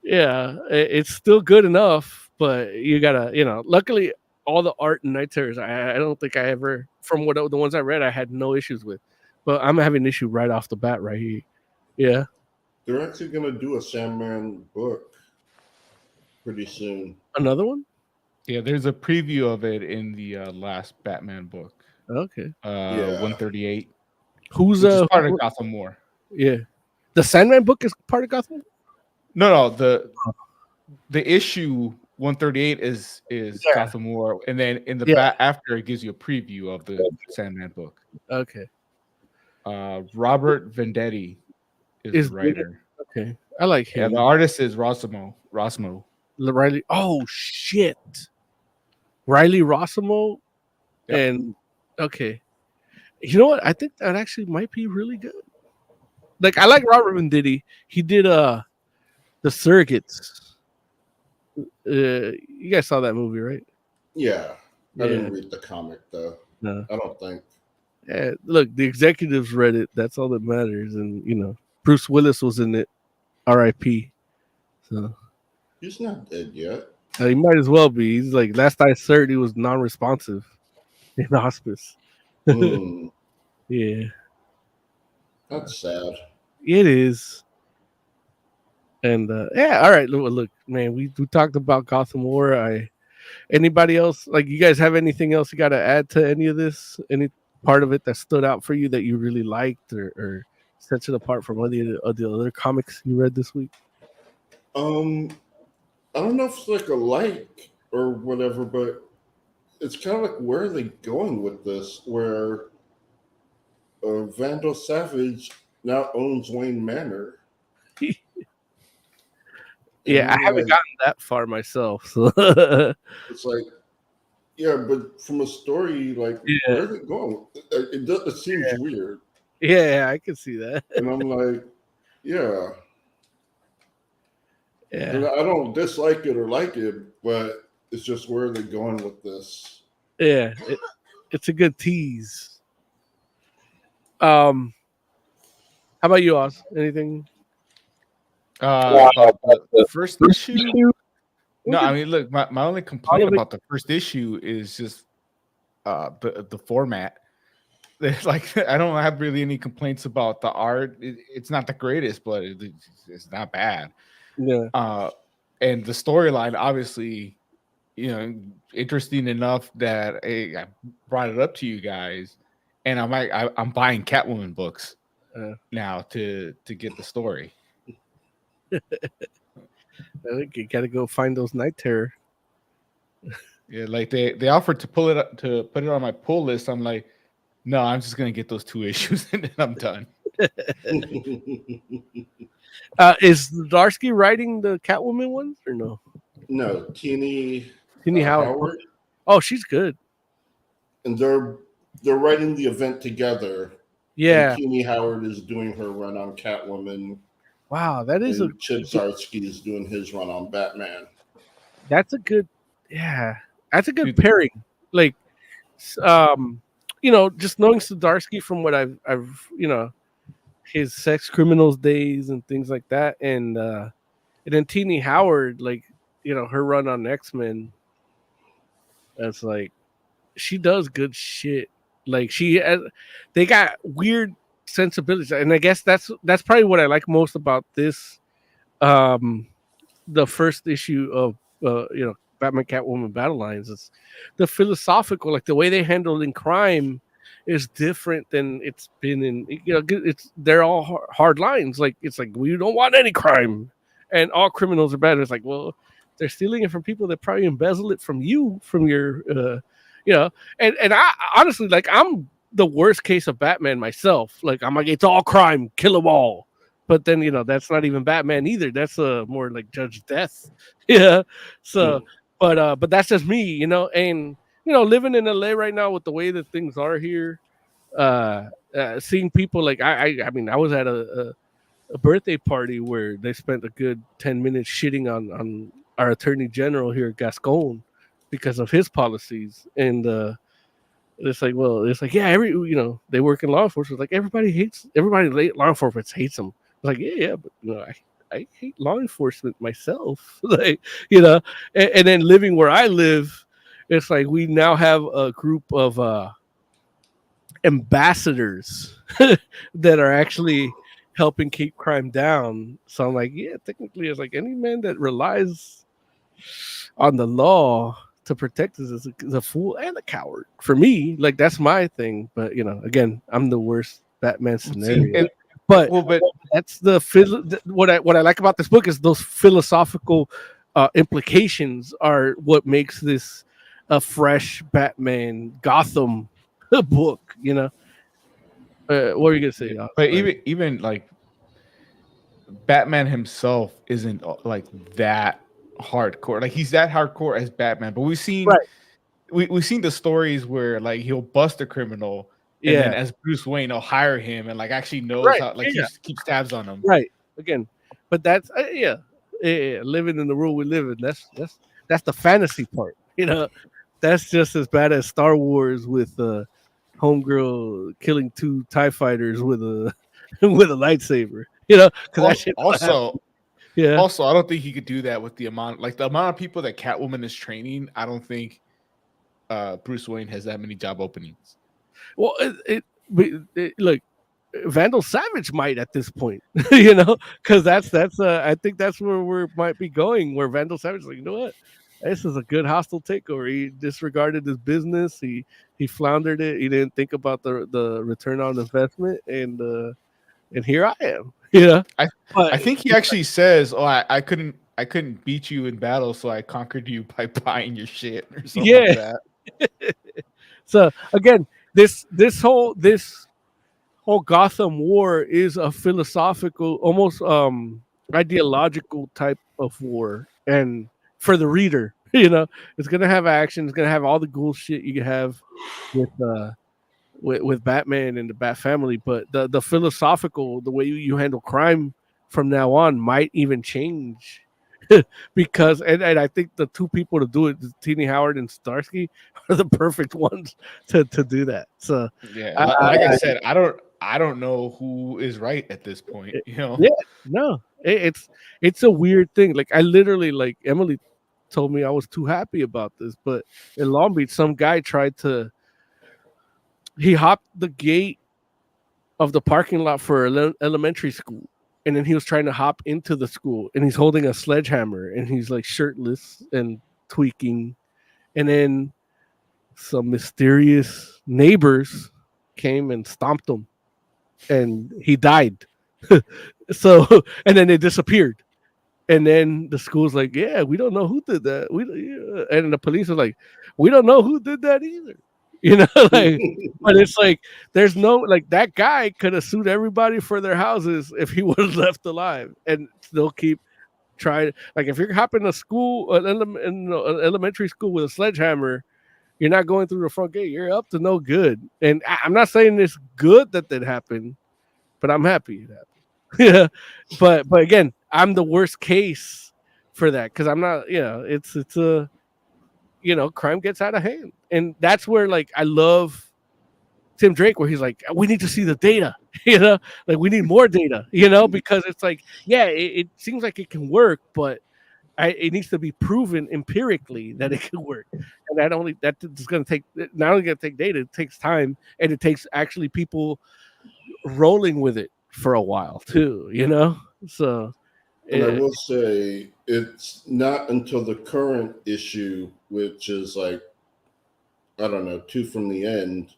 B: yeah, it's still good enough, but you gotta, luckily all the art in Night Terrors, I don't think I ever, from what the ones I read, I had no issues with, but I'm having an issue right off the bat right here. Yeah.
C: They're actually going to do a Sandman book pretty soon.
B: Another one?
D: Yeah, there's a preview of it in the last Batman book.
B: Okay.
D: 138.
B: Who's
D: part of Gotham War?
B: Yeah. The Sandman book is part of Gotham War?
D: No, the issue 138 is Gotham War, and then in the back after it gives you a preview of the Sandman book.
B: Okay.
D: Robert Venditti is the writer.
B: Okay. I like him.
D: Yeah, the artist is Rosmo.
B: Riley. Oh shit. Riley Rossimo. Yep. And okay. You know what? I think that actually might be really good. Like I like Robert Venditti. He did The Surrogates. You guys saw that movie, right?
C: Yeah. I didn't read the comic though.
B: No.
C: I don't think.
B: Yeah, look, the executives read it. That's all that matters. And Bruce Willis was in it. R.I.P. So
C: he's not dead yet.
B: He might as well be. He's like, last I heard, he was non-responsive in the hospice. Yeah.
C: That's sad.
B: It is. And all right. Look, man, we talked about Gotham War. Anybody else, like, you guys have anything else you got to add to any of this? Any part of it that stood out for you that you really liked or sets it apart from the other comics you read this week?
C: I don't know if it's like a like or whatever, but it's kind of like, where are they going with this? Where Vandal Savage now owns Wayne Manor.
B: Yeah, I haven't
C: like,
B: gotten that far myself. So
C: it's like, yeah, but from a story, like,
B: Yeah.
C: where are they going? It seems weird.
B: yeah, I can see that.
C: And I'm like, yeah. And
B: Yeah,
C: I don't dislike it or like it, but it's just, where are they going with this?
B: yeah, it's a good tease. How about you, Oz? Anything?
D: About the first issue. No,
B: Okay.
D: I mean, look, my only complaint about the first issue is just the format. Like, I don't have really any complaints about the art. It's not the greatest, but it's not bad.
B: Yeah,
D: And the storyline, obviously, interesting enough that I brought it up to you guys, and I'm buying Catwoman books now to get the story.
B: I think you got to go find those Night Terror.
D: Yeah, like they offered to put it on my pull list. I'm like, no, I'm just gonna get those 2 issues and then I'm done.
B: Is Zdarsky writing the Catwoman ones or no?
C: No, Teeny
B: Howard. Oh, she's good.
C: And they're writing the event together.
B: Yeah.
C: And Teeny Howard is doing her run on Catwoman.
B: Wow, that is
C: and Chip Zdarsky is doing his run on Batman.
B: That's a good, that's a good pairing. Like, just knowing Zdarsky from what I've his Sex Criminals days and things like that, and then Teeny Howard, like, her run on X-Men. That's like, she does good shit. Like, they got weird sensibilities, and I guess that's probably what I like most about this, the first issue of Batman Catwoman Battle Lines. Is the philosophical, like the way they handle in crime is different than it's been in. They're all hard lines. Like, it's like, we don't want any crime, and all criminals are bad. It's like, well, they're stealing it from people that probably embezzle it from you, from your and I honestly, like, I'm the worst case of Batman myself. Like, I'm like, it's all crime, kill them all. But then, that's not even Batman either. That's more like Judge Death. Yeah. So, but that's just me, and living in LA right now with the way that things are here, seeing people like I mean, I was at a birthday party where they spent a good 10 minutes shitting on our Attorney General here at Gascon because of his policies. And it's like, yeah, they work in law enforcement. Like, everybody law enforcement hates them. Like, yeah, but I hate law enforcement myself. Like, and then living where I live, it's like we now have a group of ambassadors that are actually helping keep crime down. So I'm like, yeah, technically, it's like any man that relies on the law to protect us is a fool and a coward. For me, like, that's my thing. But again, I'm the worst Batman scenario. But that's what I like about this book is those philosophical implications are what makes this a fresh Batman Gotham book. What are you gonna say?
D: But even like Batman himself isn't like that hardcore. Like, he's that hardcore as Batman, but we've seen we've seen the stories where, like, he'll bust a criminal. And then as Bruce Wayne, he'll hire him and, like, actually knows how, like, keeps tabs on him.
B: Right. Again, but that's living in the world we live in. That's the fantasy part. That's just as bad as Star Wars with homegirl killing 2 TIE fighters with a lightsaber. Because
D: also, I don't think he could do that with the amount of people that Catwoman is training. I don't think Bruce Wayne has that many job openings.
B: Well, look, Vandal Savage might at this point, because that's I think that's where we might be going. Where Vandal Savage is like, you know what, this is a good hostile takeover. He disregarded his business. He floundered it. He didn't think about the return on investment, and here I am.
D: I think he actually says, "Oh, I couldn't beat you in battle, so I conquered you by buying your shit," or something like that.
B: So again, this whole Gotham War is a philosophical, almost ideological type of war, and for the reader, it's gonna have action. It's gonna have all the cool shit you have with with Batman and the Bat family, but the philosophical, the way you handle crime from now on might even change. Because and I think the two people to do it, Teeny Howard and Starsky, are the perfect ones to do that. So
D: Yeah,
B: I,
D: like I said, I don't know who is right at this point.
B: yeah, no, it's a weird thing. Like I literally, like Emily told me I was too happy about this, but in Long Beach, some guy tried to he hopped the gate of the parking lot for elementary school, and then he was trying to hop into the school, and he's holding a sledgehammer, and he's like shirtless and tweaking, and then some mysterious neighbors came and stomped him, and he died. So, and then they disappeared. And then the school's like, yeah, we don't know who did that. And the police are like, we don't know who did that either. Like, but it's like there's no like that guy could have sued everybody for their houses if he would have left alive and still keep trying. Like if you're hopping a school, an elementary school with a sledgehammer, you're not going through the front gate. You're up to no good. And I'm not saying it's good that happened, but I'm happy it happened. Yeah, but again, I'm the worst case for that because I'm not. It's a crime gets out of hand, and that's where like I love Tim Drake, where he's like, we need to see the data, like we need more data, because it's like, yeah, it seems like it can work, but it needs to be proven empirically that it can work, and that's going to take not only going to take data, it takes time, and it takes actually people rolling with it for a while too, so
C: And I will say it's not until the current issue, which is like, I don't know, 2 from the end,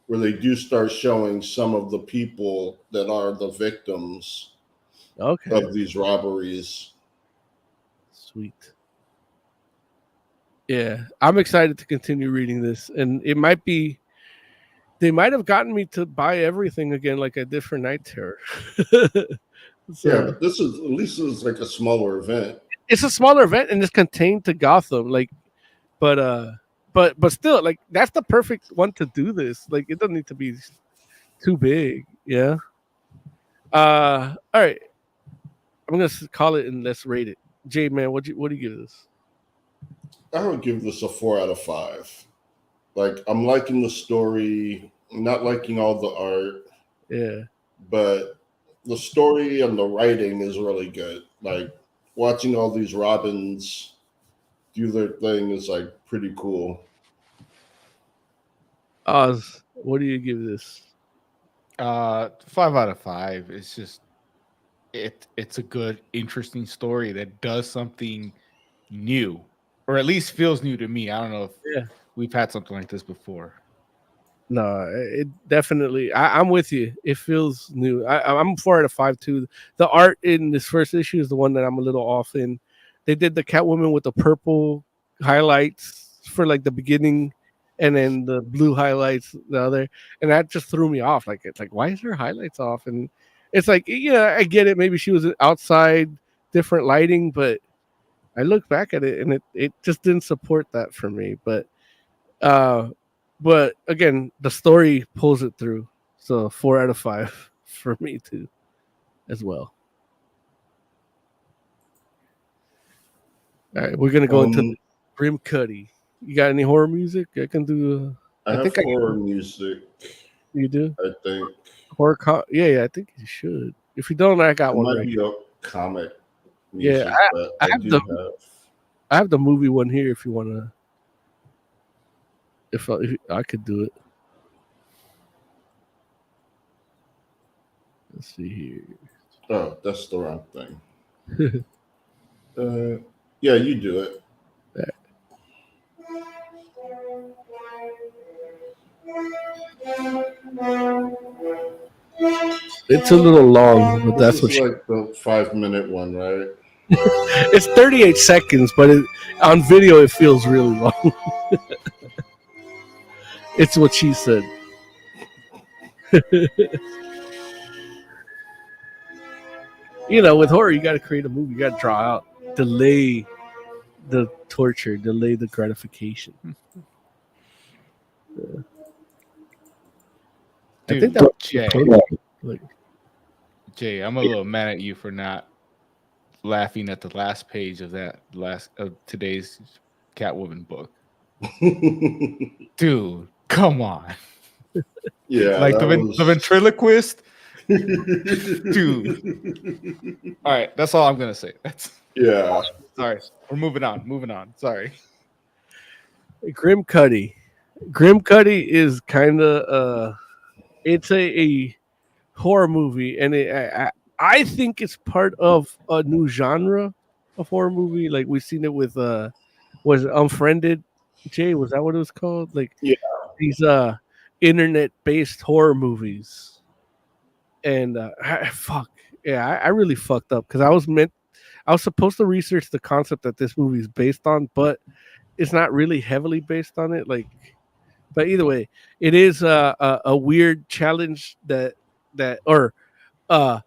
C: where they do start showing some of the people that are the victims of these robberies.
B: Sweet. Yeah, I'm excited to continue reading this, and they might have gotten me to buy everything again like I did for Night Terror.
C: Yeah, but this is at least it's like a smaller event.
B: It's a smaller event and it's contained to Gotham, like, but still, like that's the perfect one to do this. Like, it doesn't need to be too big. Yeah. All right. I'm gonna call it and let's rate it. Jay, man, what do you give this?
C: I would give this a 4 out of 5. Like, I'm liking the story, not liking all the art.
B: Yeah.
C: But the story and the writing is really good. Like, watching all these Robins do their thing is like pretty cool.
B: Oz, what do you give this?
D: 5 out of 5. It's just it's a good, interesting story that does something new, or at least feels new to me. I don't know if we've had something like this before.
B: No, it definitely. I'm with you. It feels new. I'm 4 out of 5 too. The art in this first issue is the one that I'm a little off in. They did the Catwoman with the purple highlights for like the beginning, and then the blue highlights the other, and that just threw me off. Like, it's like, why is her highlights off? And it's like, yeah, I get it. Maybe she was outside, different lighting, but I look back at it and it just didn't support that for me. But again, the story pulls it through. So 4 out of 5 for me too, as well. All right, we're gonna go into Grimcutty. You got any horror music? I can do.
C: I have horror music.
B: You do?
C: I think
B: horror. Yeah, I think you should. If you don't, I got one.
C: Might
B: right
C: be a comic. Music,
B: yeah, I have the movie one here. If you wanna. If I could do it. Let's see here.
C: Oh, that's the wrong thing. Yeah, you do it.
B: It's a little long, but that's what
C: like the 5-minute one, right?
B: It's 38 seconds, but on video it feels really long. It's what she said. You know, with horror, you got to create a movie. You got to draw out, delay the torture, delay the gratification. I think
D: Dude,
B: that
D: Jay, I'm a little mad at you for not laughing at the last page of today's Catwoman book. Dude, come on.
C: Yeah,
D: Like
C: that
D: the ventriloquist. Dude. All right, that's all I'm gonna say.
C: Yeah.
D: Sorry. We're moving on. Sorry.
B: Grimcutty. Grimcutty is kind of it's a horror movie, and I think it's part of a new genre of horror movie. Like we've seen it with was it Unfriended? Jay, was that what it was called? Like
C: Yeah.
B: these internet based horror movies. And fuck yeah, I really fucked up because I was supposed to research the concept that this movie is based on, but it's not really heavily based on it. Like, but either way, it is a weird challenge or uh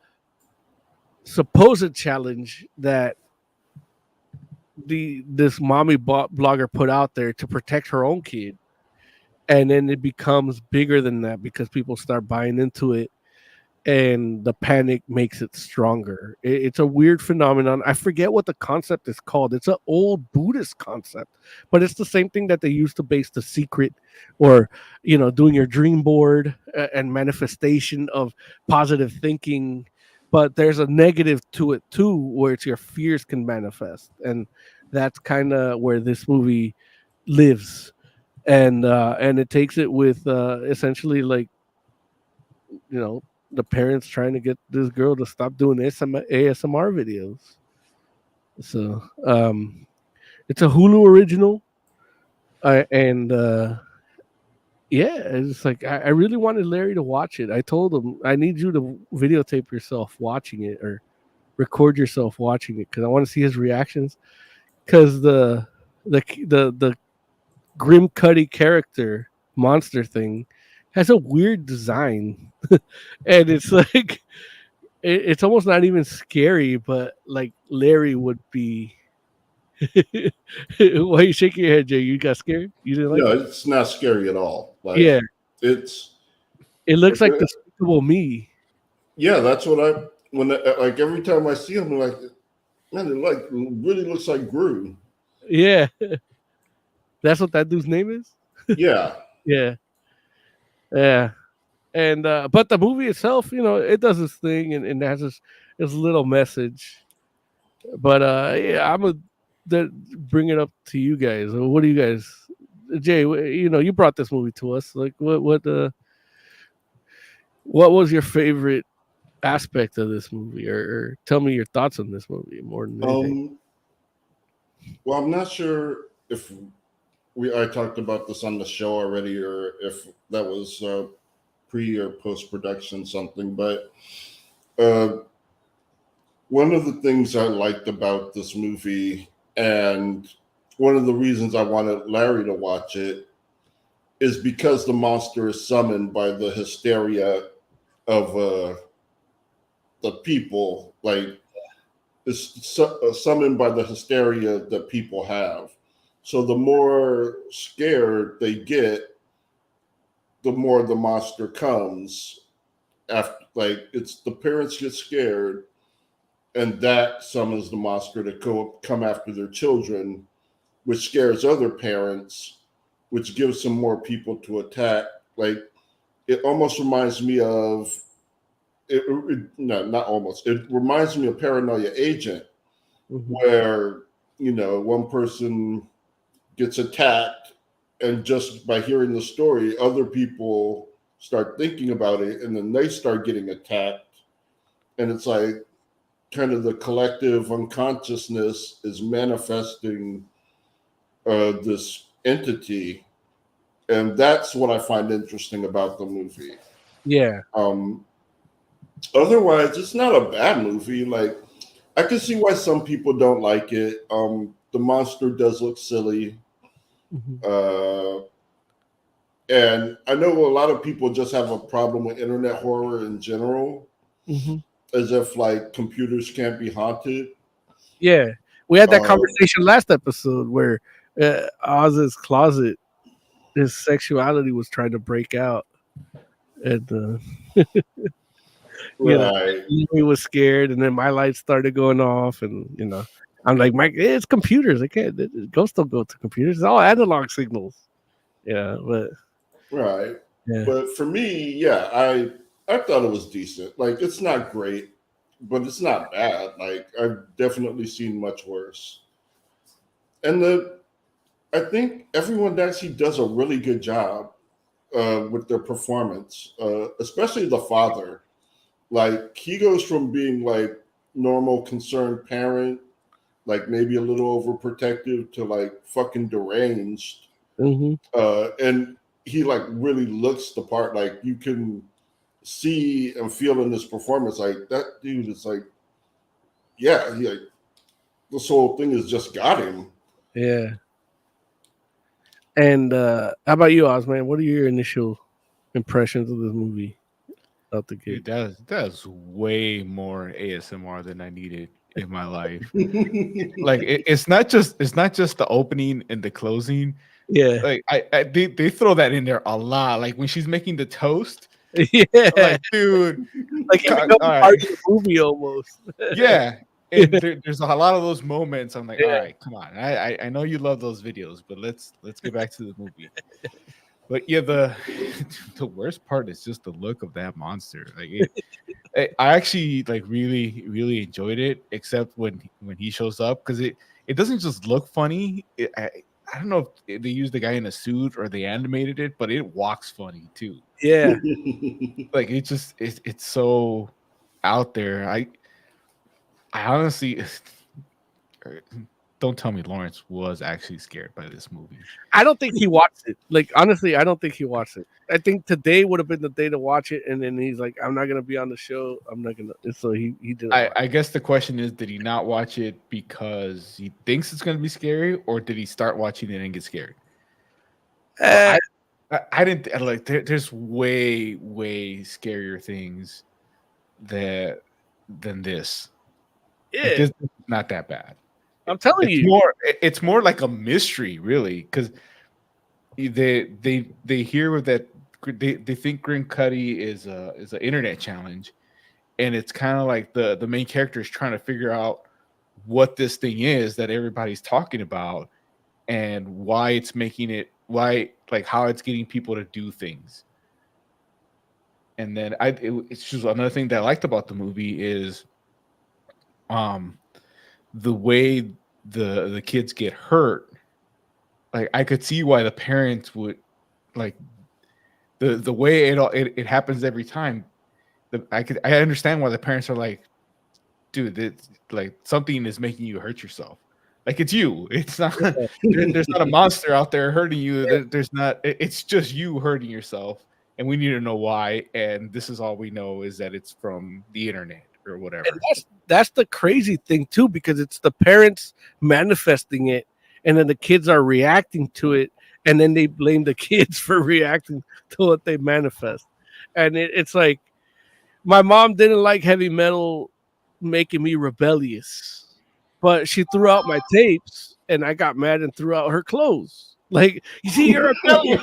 B: supposed challenge that this mommy blogger put out there to protect her own kid, and then it becomes bigger than that because people start buying into it, and the panic makes it stronger. It's a weird phenomenon. I forget what the concept is called. It's an old Buddhist concept, but it's the same thing that they used to base The Secret, or doing your dream board and manifestation of positive thinking. But there's a negative to it too, where it's your fears can manifest, and that's kind of where this movie lives. And it takes it with essentially, like, the parents trying to get this girl to stop doing ASMR videos. So it's a Hulu original, and yeah, it's like I really wanted Larry to watch it. I told him I need you to videotape yourself watching it or record yourself watching it because I want to see his reactions. Because the Grimcutty character monster thing has a weird design. And it's like it's almost not even scary, but like Larry would be. Why are you shaking your head, Jay? You got scared? You didn't like
C: No,
B: it?
C: it's not scary at all. Like,
B: Yeah,
C: it's
B: it looks like Despicable Me.
C: yeah. That's what like every time I see him, I'm like, man, it like really looks like Gru.
B: Yeah, that's what that dude's name is.
C: Yeah.
B: Yeah, yeah. And but the movie itself, it does its thing, and has this little message. But yeah, I'm gonna bring it up to you guys. What do you guys, Jay? You brought this movie to us. Like, what was your favorite aspect of this movie, or tell me your thoughts on this movie more than anything?
C: Well, I'm not sure if I talked about this on the show already, or if that was pre or post production something, but one of the things I liked about this movie, and one of the reasons I wanted Larry to watch it, is because the monster is summoned by the hysteria of the people. Like, it's summoned by the hysteria that people have. So the more scared they get, the more the monster comes. After, like, it's the parents get scared, and that summons the monster to come after their children, which scares other parents, which gives some more people to attack. Like, it almost reminds me of no, not almost. It reminds me of Paranoia Agent, where one person gets attacked, and just by hearing the story, other people start thinking about it, and then they start getting attacked, and it's like kind of the collective unconsciousness is manifesting this entity, and that's what I find interesting about the movie.
B: Yeah.
C: Otherwise, it's not a bad movie. Like, I can see why some people don't like it. The monster does look silly. And I know a lot of people just have a problem with internet horror in general, as if like computers can't be haunted.
B: Yeah, we had that
C: Um,
B: conversation last episode where Oz's closet, his sexuality was trying to break out, and you know,
C: right.
B: he was scared, and then my lights started going off, and I'm like, Mike, it's computers. I can't. Ghosts don't go to computers. It's all analog signals. Yeah, but
C: Right.
B: yeah,
C: But for me, yeah, I thought it was decent. Like it's not great, but it's not bad. Like I've definitely seen much worse. And I think everyone actually does a really good job with their performance, especially the father. Like he goes from being like normal concerned parent, like maybe a little overprotective, to like fucking deranged. And he like really looks the part. Like you can see and feel in this performance, like that dude is like, yeah, he like this whole thing has just got him.
B: yeah. And how about you, Oz, man? What are your initial impressions of this movie out the gate?
D: Dude, that's way more ASMR than I needed in my life. Like it's not just the opening and the closing.
B: Yeah,
D: Like they throw that in there a lot. Like when she's making the toast.
B: yeah.
D: Like, dude,
B: Like it
D: all
B: becomes
D: right.
B: part of the movie almost.
D: Yeah. And there's a lot of those moments. I'm like,
B: Yeah.
D: all right, come on. I know you love those videos, but let's get back to the movie. But yeah, the worst part is just the look of that monster. Like I actually like really enjoyed it, except when he shows up, because it doesn't just look funny. I don't know if they used the guy in a suit or they animated it, but it walks funny too.
B: Yeah,
D: Like it's so out there. I honestly don't tell me Lawrence was actually scared by this movie.
B: I don't think he watched it. Like honestly, I don't think he watched it. I think today would have been the day to watch it, and then he's like, "I'm not gonna be on the show. I'm not gonna." And so he didn't.
D: I guess the question is, did he not watch it because he thinks it's going to be scary, or did he start watching it and get scared? I didn't like. There's way scarier things than this.
B: Yeah,
D: Like, this is not that bad.
B: I'm telling you,
D: It's more like a mystery, really, because they hear that they think Grimcutty is an internet challenge, and it's kind of like the main character is trying to figure out what this thing is that everybody's talking about and why it's making it, like how it's getting people to do things. And then it's just another thing that I liked about the movie is the way the kids get hurt. Like I could see why the parents would, like, the way it happens every time. I understand why the parents are like, dude, it's like something is making you hurt yourself. Like it's you. It's not there's not a monster out there hurting you. There's not. It's just you hurting yourself, and we need to know why. And this is all we know, is that it's from the internet or whatever.
B: and that's the crazy thing too, because it's the parents manifesting it, and then the kids are reacting to it, and then they blame the kids for reacting to what they manifest. And it's like my mom didn't like heavy metal making me rebellious, but she threw out my tapes, and I got mad and threw out her clothes. Like, you see, you're a rebellious.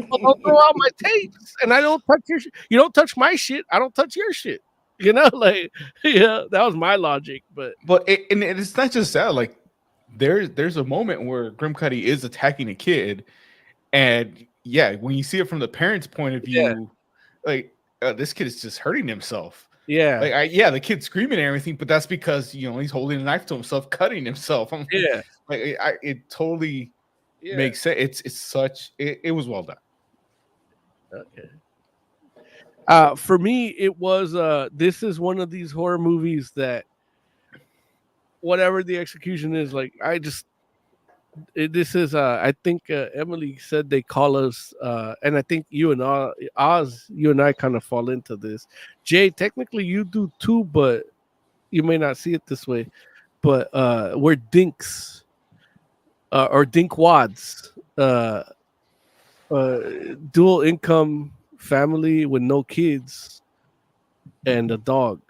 B: Well, don't throw out my tapes, and I don't touch your shit. You don't touch my shit. I don't touch your shit. You know, like, yeah, that was my logic. But
D: and it's not just that. Like, there's a moment where Grimcutty is attacking a kid, and yeah, when you see it from the parents' point of view, like this kid is just hurting himself.
B: yeah,
D: Like, the kid's screaming and everything, but that's because he's holding a knife to himself, cutting himself.
B: yeah,
D: Like it totally makes sense. It was well done.
B: Okay. For me, it was this is one of these horror movies that whatever the execution is, like this is I think Emily said they call us and I think you and Oz, you and I kind of fall into this. Jay, technically you do too, but you may not see it this way. But we're dinks or dinkwads. dual income family with no kids and a dog,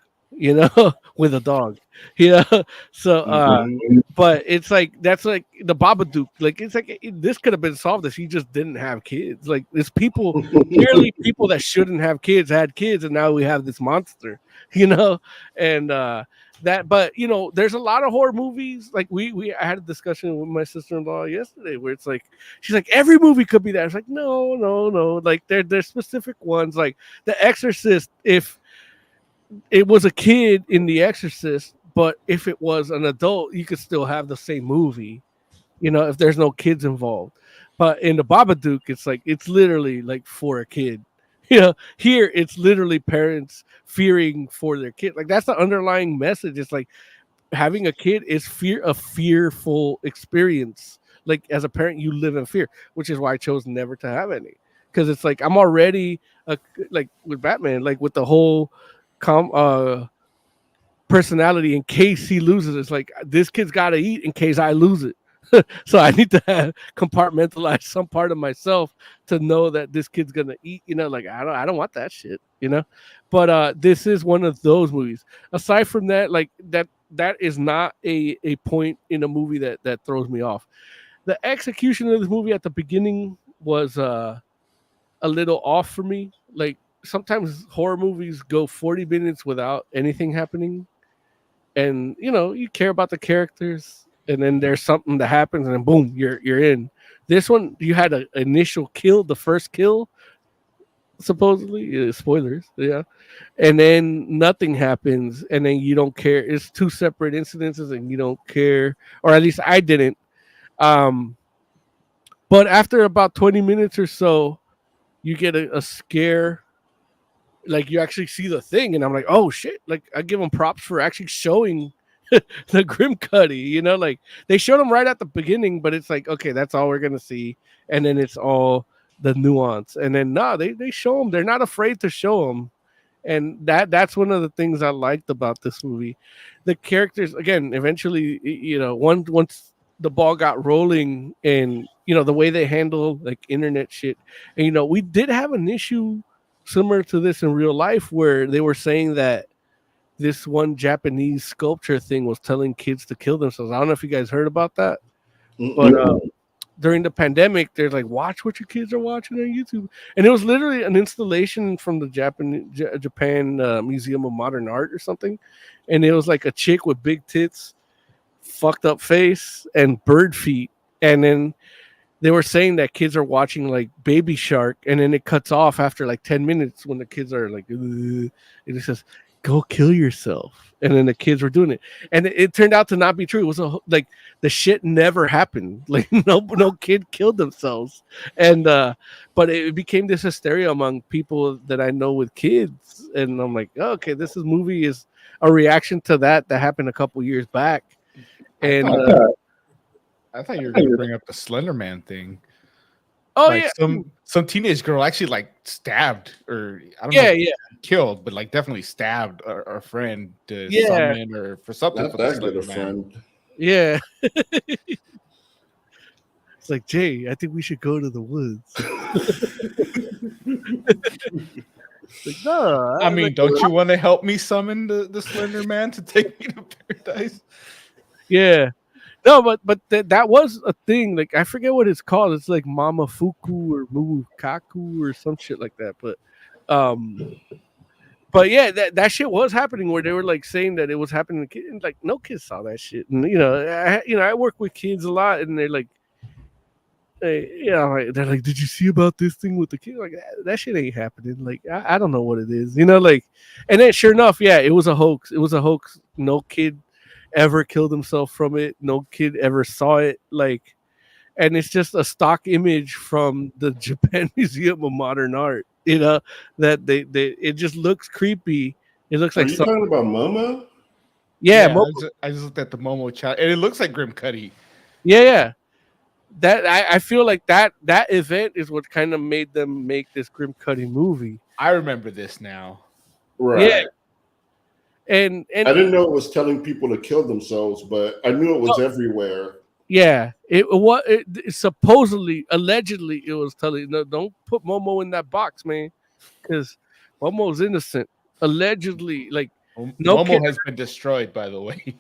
B: with a dog, you know. So, but it's like that's like the Babadook. Like it's like this could have been solved if he just didn't have kids. Like there's people, clearly people that shouldn't have kids had kids, and now we have this monster, and that. But there's a lot of horror movies. Like I had a discussion with my sister-in-law yesterday where it's like she's like every movie could be that. It's like no. Like there's specific ones like The Exorcist. If it was a kid in The Exorcist, but if it was an adult, you could still have the same movie, if there's no kids involved. But in the Babadook, it's literally like for a kid. Here it's literally parents fearing for their kid. Like that's the underlying message. It's like having a kid is a fearful experience. Like as a parent, you live in fear, which is why I chose never to have any. Because it's like I'm already like with Batman, like with the whole personality in case he loses. It's like this kid's got to eat in case I lose it. So I need to compartmentalize some part of myself to know that this kid's gonna eat. Like I don't want that shit. But this is one of those movies. Aside from that, like that is not a point in a movie that throws me off. The execution of this movie at the beginning was a little off for me. Like sometimes horror movies go 40 minutes without anything happening, and you care about the characters, and then there's something that happens, and then boom, you're in. This one, you had an initial kill, the first kill, supposedly, spoilers, yeah, and then nothing happens, and then you don't care. It's two separate incidences, and you don't care, or at least I didn't. But after about 20 minutes or so, you get a scare. Like you actually see the thing, and I'm like, oh shit! Like I give them props for actually showing the Grimcutty. Like they showed them right at the beginning, but it's like, okay, that's all we're gonna see, and then it's all the nuance, and then they show them. They're not afraid to show them, and that's one of the things I liked about this movie. The characters, again, eventually, once the ball got rolling, and the way they handle like internet shit, and we did have an issue similar to this in real life where they were saying that this one Japanese sculpture thing was telling kids to kill themselves. I don't know if you guys heard about that, but during the pandemic, there's like, watch what your kids are watching on YouTube. And it was literally an installation from the Japan Museum of Modern Art or something. And it was like a chick with big tits, fucked up face, and bird feet. And then they were saying that kids are watching like Baby Shark, and then it cuts off after like 10 minutes when the kids are like, and it says, go kill yourself. And then the kids were doing it. And it turned out to not be true. It was like the shit never happened. Like no kid killed themselves. And, but it became this hysteria among people that I know with kids. And I'm like, oh, okay, this movie is a reaction to that happened a couple years back. And,
D: I thought you were going to bring up the Slender Man thing.
B: Oh,
D: like
B: yeah.
D: Some teenage girl actually like stabbed, or I don't know, killed, but like definitely stabbed our friend to summon or for something.
C: Not
D: for
C: that good a friend.
B: Yeah. It's like, Jay, I think we should go to the woods. Like, no,
D: I mean, don't you want to help me summon the Slender Man to take me to paradise?
B: Yeah. No, but that was a thing. Like I forget what it's called. It's like Mama Fuku or Mukaku or some shit like that. But yeah, that shit was happening where they were like saying that it was happening to kids. And, like no kids saw that shit. And I work with kids a lot, and they're like, they're like, did you see about this thing with the kid? Like that shit ain't happening. Like I don't know what it is. Like, and then sure enough, yeah, it was a hoax. It was a hoax. No kid ever killed himself from it. No kid ever saw it. Like, and it's just a stock image from the Japan Museum of Modern Art. That they it just looks creepy. It looks like
C: you talking about Momo?
B: Yeah,
D: I just looked at the Momo child, and it looks like Grimcutty.
B: Yeah. That I feel like that event is what kind of made them make this Grimcutty movie.
D: I remember this now.
C: Right.
B: Yeah. And
C: I didn't know it was telling people to kill themselves, but I knew it was everywhere.
B: Yeah, it supposedly, allegedly, it was telling, no, don't put Momo in that box, man, because Momo's innocent. Allegedly, like no kid.
D: Momo has been destroyed, by the way.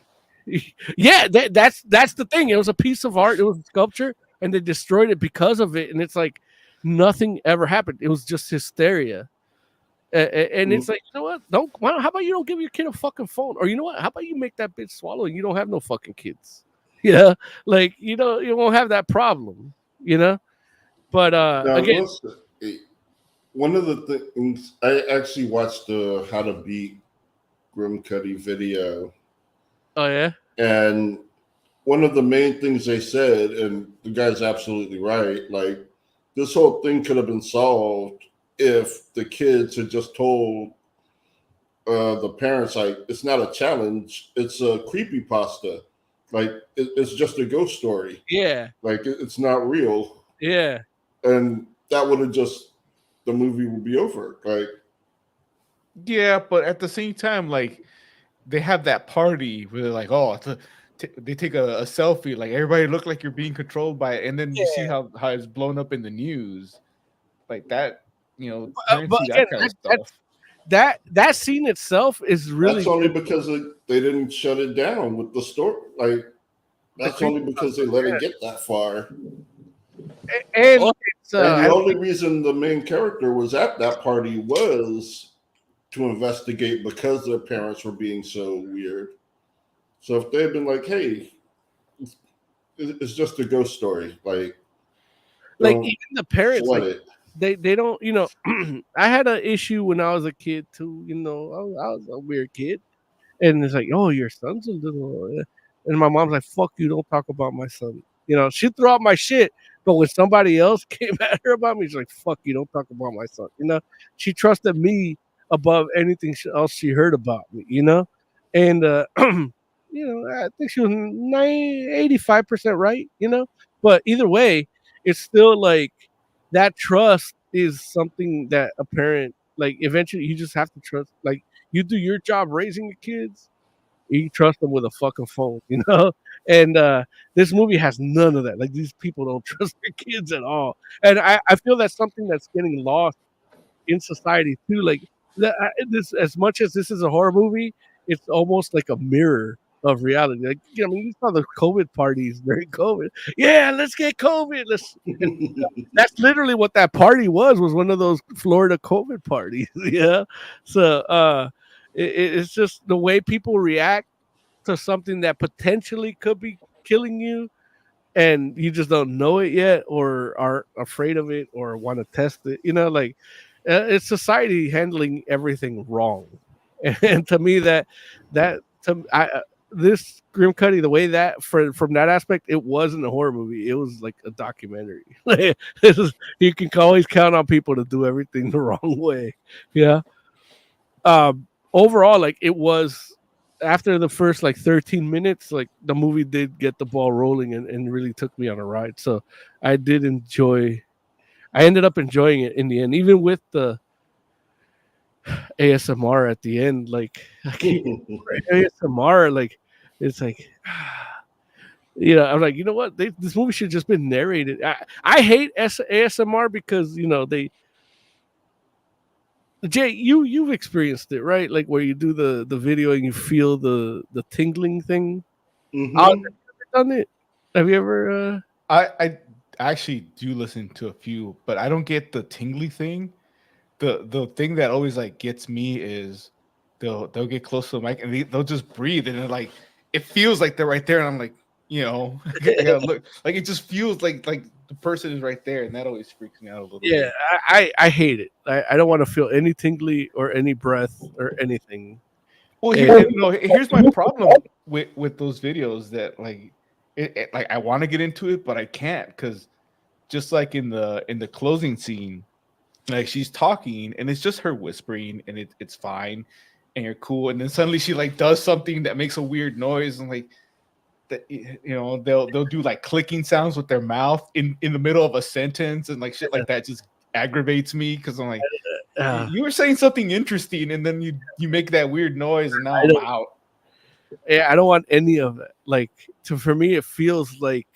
B: Yeah, that's the thing. It was a piece of art. It was a sculpture, and they destroyed it because of it. And it's like nothing ever happened. It was just hysteria. And it's like, you know what? How about you don't give your kid a fucking phone? Or you know what? How about you make that bitch swallow and you don't have no fucking kids? Yeah, like you won't have that problem. But
C: Now,
B: again,
C: one of the things I actually watched the How to Beat Grimcutty video.
B: oh yeah,
C: And one of the main things they said, and the guy's absolutely right, like this whole thing could have been solved if the kids had just told the parents, like, it's not a challenge, it's a creepypasta. Like, it's just a ghost story.
B: yeah,
C: Like, it's not real.
B: yeah.
C: And that would have just, the movie would be over. Like,
D: Yeah, but at the same time, like they have that party where they're like, oh, they take a selfie, like everybody look like you're being controlled by it, and then you see how it's blown up in the news, like that. Parents
B: But
D: see
B: again,
D: that kind of stuff.
B: that scene itself is really
C: that's only because they didn't shut it down with the story. Like, that's only because they let it get that far.
B: and it's
C: And the only reason the main character was at that party was to investigate because their parents were being so weird. So if they had been like, hey, it's just a ghost story, like
B: even the parents,
C: let
B: like
C: it.
B: they don't, I had an issue when I was a kid too. I was a weird kid, and it's like, oh, your son's a little, and my mom's like, fuck you, don't talk about my son. She threw out my shit, but when somebody else came at her about me, she's like, fuck you, don't talk about my son. She trusted me above anything else she heard about me. And I think she was 85% right. But either way, it's still like that trust is something that a parent, like, eventually you just have to trust. Like, you do your job raising your kids, you trust them with a fucking phone, And this movie has none of that. Like, these people don't trust their kids at all. And I feel that's something that's getting lost in society too. Like, this, as much as this is a horror movie, it's almost like a mirror of reality. Like, you saw the COVID parties during COVID. Yeah, let's get COVID. That's literally what that party was one of those Florida COVID parties. Yeah. So it's just the way people react to something that potentially could be killing you, and you just don't know it yet, or are afraid of it, or want to test it. Like, it's society handling everything wrong. And to me, this Grimcutty, the way that from that aspect, it wasn't a horror movie. It was like a documentary. You can always count on people to do everything the wrong way. Yeah. Overall, like, it was, after the first like 13 minutes, like, the movie did get the ball rolling and really took me on a ride. So I ended up enjoying it in the end, even with the ASMR at the end. Like, ASMR, like, it's like, I'm like, you know what? This movie should just been narrated. I hate ASMR because, Jay, you've experienced it, right? Like, where you do the video and you feel the tingling thing.
C: Mm-hmm.
B: Have you ever done it? Have you ever?
D: I actually do listen to a few, but I don't get the tingly thing. The thing that always like gets me is they'll get close to the mic and they'll just breathe, and then, like, it feels like they're right there, and I'm like, I gotta look, like, it just feels like the person is right there, and that always freaks me out a little bit.
B: Yeah, I hate it. I don't want to feel any tingly or any breath or anything.
D: Well, here's my problem with those videos, that like like I want to get into it, but I can't, because just like in the closing scene, like, she's talking and it's just her whispering, and it's fine, and you're cool, and then suddenly she like does something that makes a weird noise, and like that, they'll do like clicking sounds with their mouth in the middle of a sentence, and like shit like that just aggravates me, because I'm like, you were saying something interesting, and then you make that weird noise, and now I'm out.
B: Yeah, I don't want any of it. Like, for me, it feels like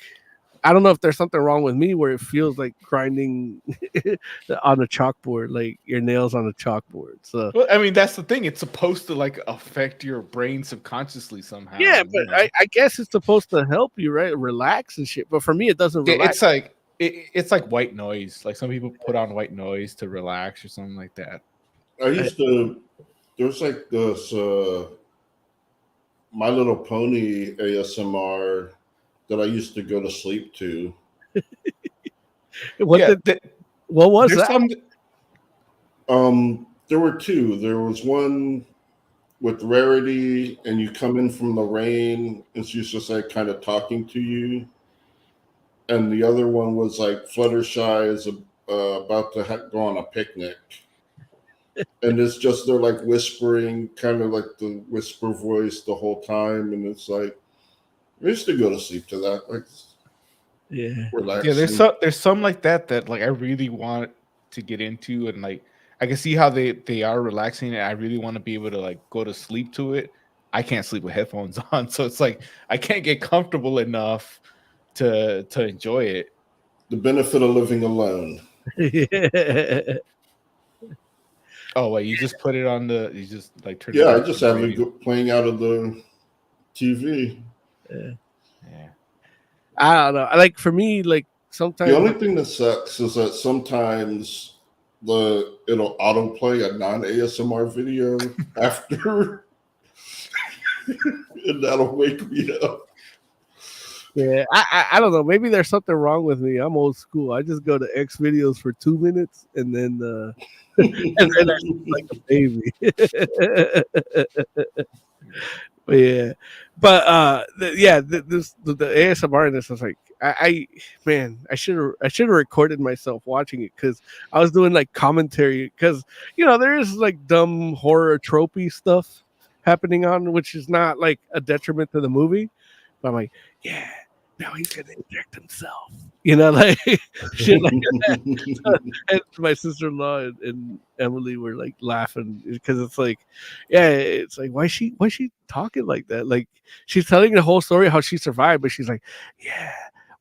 B: I don't know if there's something wrong with me where it feels like grinding on a chalkboard, like your nails on a chalkboard. So
D: Well, I mean, that's the thing. It's supposed to like affect your brain subconsciously somehow.
B: yeah, but I guess it's supposed to help you, right? Relax and shit. But for me, it doesn't relax.
D: It's like it's like white noise. Like some people put on white noise to relax or something like that.
C: I used to. There's like this My Little Pony ASMR that I used to go to sleep to.
B: What was
D: there's
B: that?
C: There were two. There was one with Rarity, and you come in from the rain, and she's just like kind of talking to you. And the other one was like Fluttershy is about to go on a picnic. And it's just they're like whispering, kind of like the whisper voice the whole time, and it's like I used to go to sleep to that, like relaxing.
D: Yeah, there's some like that like I really want to get into, and like I can see how they are relaxing, and I really want to be able to like go to sleep to it. I can't sleep with headphones on, so it's like I can't get comfortable enough to enjoy it.
C: The benefit of living alone.
B: Yeah.
D: Oh wait, you just put it on you just like turn
C: Yeah,
D: it
C: I just have it playing out of the TV.
D: Yeah.
B: I don't know. Like for me, like sometimes
C: The only thing that sucks is that sometimes it'll autoplay a non ASMR video after, and that'll wake me up.
B: Yeah, I don't know. Maybe there's something wrong with me. I'm old school. I just go to X videos for 2 minutes and then and then I sleep like a baby. But yeah, but the ASMR in this was like I should have recorded myself watching it because I was doing like commentary because there is like dumb horror tropey stuff happening on, which is not like a detriment to the movie, but I'm like, yeah, now he's gonna inject himself, like shit like that. And my sister-in-law and Emily were like laughing because it's like, yeah, it's like why she talking like that? Like she's telling the whole story how she survived, but she's like, yeah,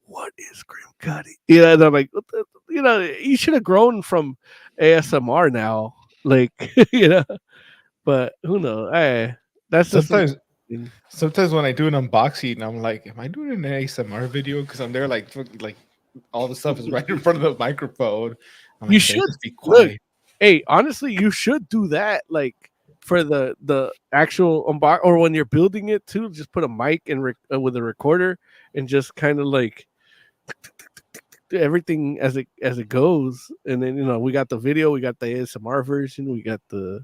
B: what is Grimcutty? And I'm like, you should have grown from ASMR now, like but who knows? That's
D: Sometimes when I do an unboxing, I'm like, am I doing an ASMR video? Because I'm there like all the stuff is right in front of the microphone.
B: You should
D: just be quiet.
B: look. Hey, honestly, you should do that. Like for the actual unbox, or when you're building it too, just put a mic and with a recorder and just kind of like everything as it goes. And then we got the video, we got the ASMR version, we got the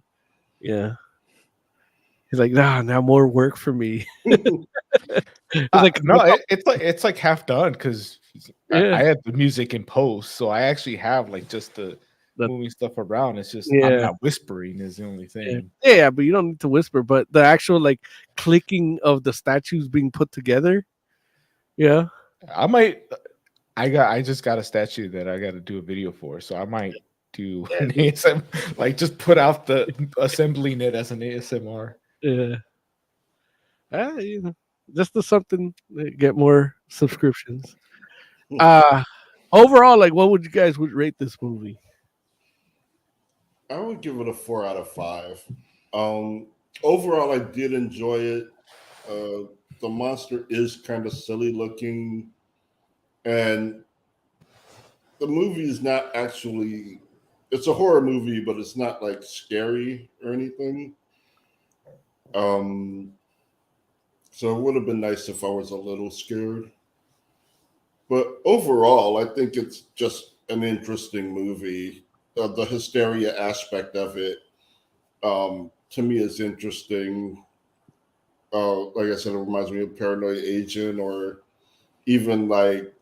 B: He's like, nah, now more work for me.
D: It's like half done because
B: Yeah.
D: I had the music in post, so I actually have like just the moving stuff around. It's just I'm not whispering is the only thing.
B: Yeah, but you don't need to whisper. But the actual like clicking of the statues being put together, yeah.
D: I just got a statue that I got to do a video for, so I might do an ASMR, like just put out the assembling it as an ASMR.
B: Yeah. Just to something get more subscriptions. Overall, like, what would you guys rate this movie?
C: I would give it a 4 out of 5. Overall, I did enjoy it. The monster is kind of silly looking, and the movie is not actually. It's a horror movie, but it's not like scary or anything. So it would have been nice if I was a little scared. But overall, I think it's just an interesting movie. The hysteria aspect of it, to me, is interesting. Like I said, it reminds me of Paranoid Agent, or even like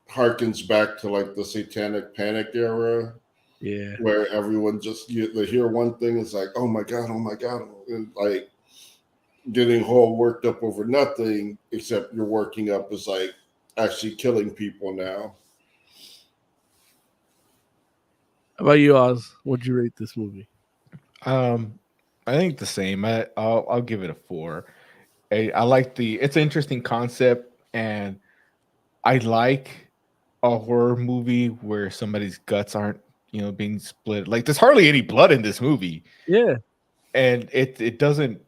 C: harkens back to like the Satanic Panic era.
B: Yeah,
C: where everyone just they hear one thing, it's like, oh my god, and like getting whole worked up over nothing, except you're working up is like actually killing people now.
B: How about you, Oz? What'd you rate this movie?
D: I think the same. I'll give it a 4. I like it's an interesting concept, and I like a horror movie where somebody's guts aren't, being split. Like there's hardly any blood in this movie,
B: Yeah.
D: and it doesn't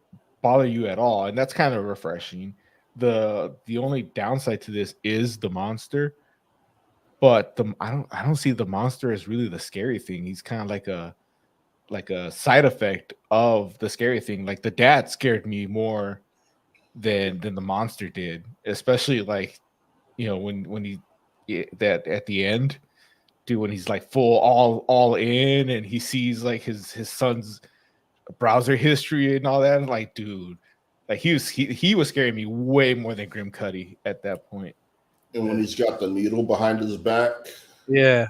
D: bother you at all, and that's kind of refreshing. The only downside to this is the monster, but I don't see the monster as really the scary thing. He's kind of like a side effect of the scary thing. Like the dad scared me more than the monster did, especially like when that at the end, dude, when he's like full all in and he sees like his son's browser history and all that. I'm like, dude, like he was scaring me way more than Grimcutty at that point.
C: And when he's got the needle behind his back.
B: Yeah.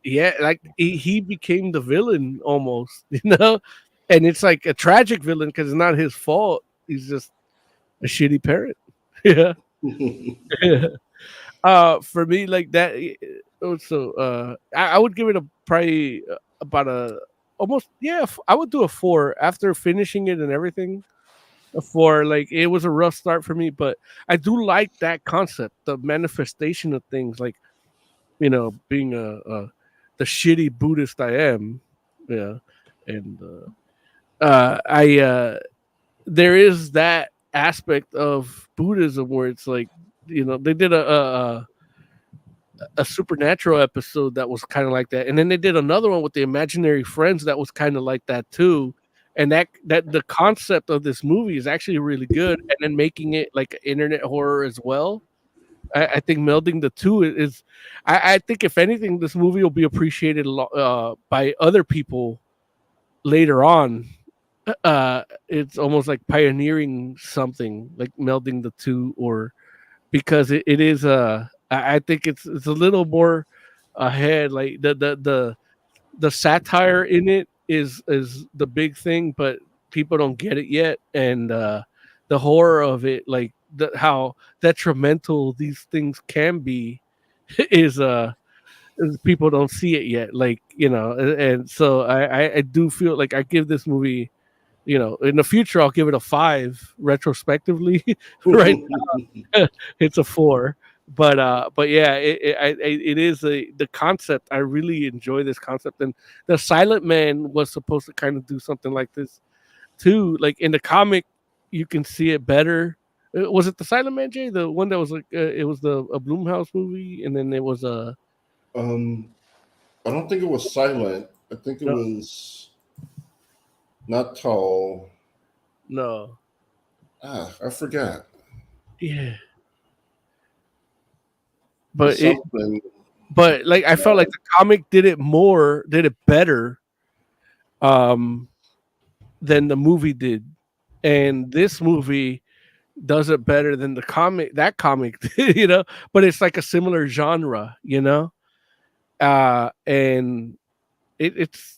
B: Yeah, like he became the villain almost, and it's like a tragic villain because it's not his fault. He's just a shitty parent. Yeah. For me, like that. Also, I would give it probably about a almost, yeah. I would do a 4 after finishing it and everything. A 4, like it was a rough start for me, but I do like that concept, the manifestation of things, like being the shitty Buddhist I am, yeah, and I there is that aspect of Buddhism where it's like they did a supernatural episode that was kind of like that, and then they did another one with the imaginary friends that was kind of like that too, and that the concept of this movie is actually really good, and then making it like internet horror as well. I think melding the two is I think if anything, this movie will be appreciated by other people later on. It's almost like pioneering something, like melding the two, or because it is I think it's a little more ahead. Like the satire in it is the big thing, but people don't get it yet, and the horror of it, like how detrimental these things can be, is people don't see it yet. Like and so I do feel like I give this movie, in the future I'll give it a 5 retrospectively. Right now, it's a 4. But yeah, it is the concept. I really enjoy this concept, and the Silent Man was supposed to kind of do something like this too. Like in the comic, you can see it better. Was it the Silent Man, Jay? The one that was like it was a Blumhouse movie, and then it was a.
C: I don't think it was Silent. I think it was not Tall.
B: No.
C: I forgot.
B: Yeah. But like I felt like the comic did it better than the movie did, and this movie does it better than the comic. That comic, but it's like a similar genre, and it's.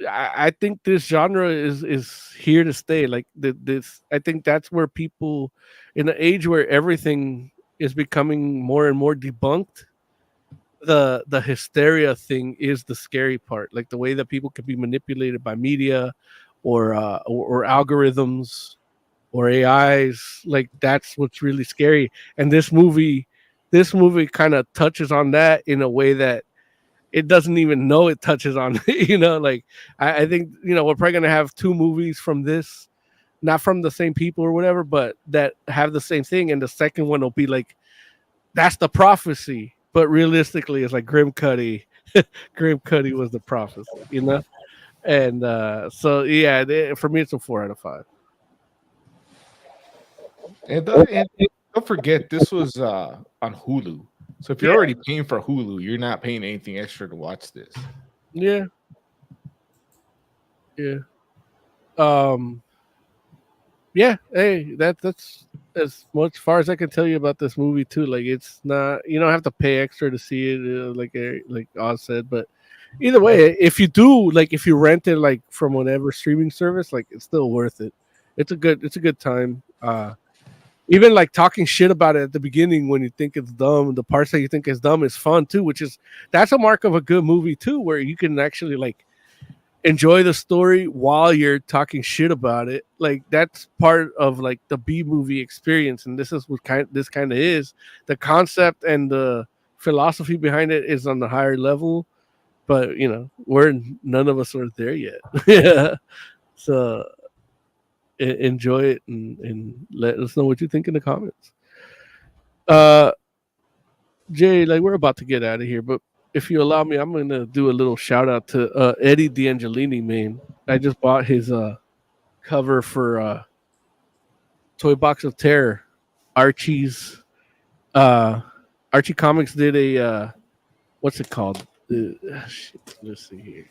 B: I think this genre is here to stay. Like this, I think that's where people, in an age where everything is becoming more and more debunked, the hysteria thing is the scary part. Like the way that people can be manipulated by media, or algorithms, or AIs. Like that's what's really scary. And this movie kind of touches on that in a way that it doesn't even know it touches on. Like I think we're probably gonna have 2 movies from this, not from the same people or whatever, but that have the same thing, and the second one will be like, that's the prophecy, but realistically it's like Grimcutty. Grimcutty was the prophecy, and so yeah, for me it's a 4 out of 5.
D: And don't forget, this was on Hulu. So if you're already paying for Hulu, you're not paying anything extra to watch this.
B: Yeah. Yeah. Yeah. Hey, that's as much far as I can tell you about this movie too. Like it's not, you don't have to pay extra to see it, like Oz said. But either way, if you do, like if you rent it like from whatever streaming service, like it's still worth it. It's a good time. Even like talking shit about it at the beginning when you think it's dumb, the parts that you think is dumb is fun too, that's a mark of a good movie too, where you can actually like, enjoy the story while you're talking shit about it. Like that's part of like the B movie experience, and this is what this kind of is. The concept and the philosophy behind it is on the higher level, but none of us are there yet. Yeah, so enjoy it and let us know what you think in the comments. Jay, like we're about to get out of here, but if you allow me, I'm gonna do a little shout out to Eddie D'Angelini, man. I just bought his cover for Toy Box of Terror. Archie's Archie Comics did a what's it called? Let's see here.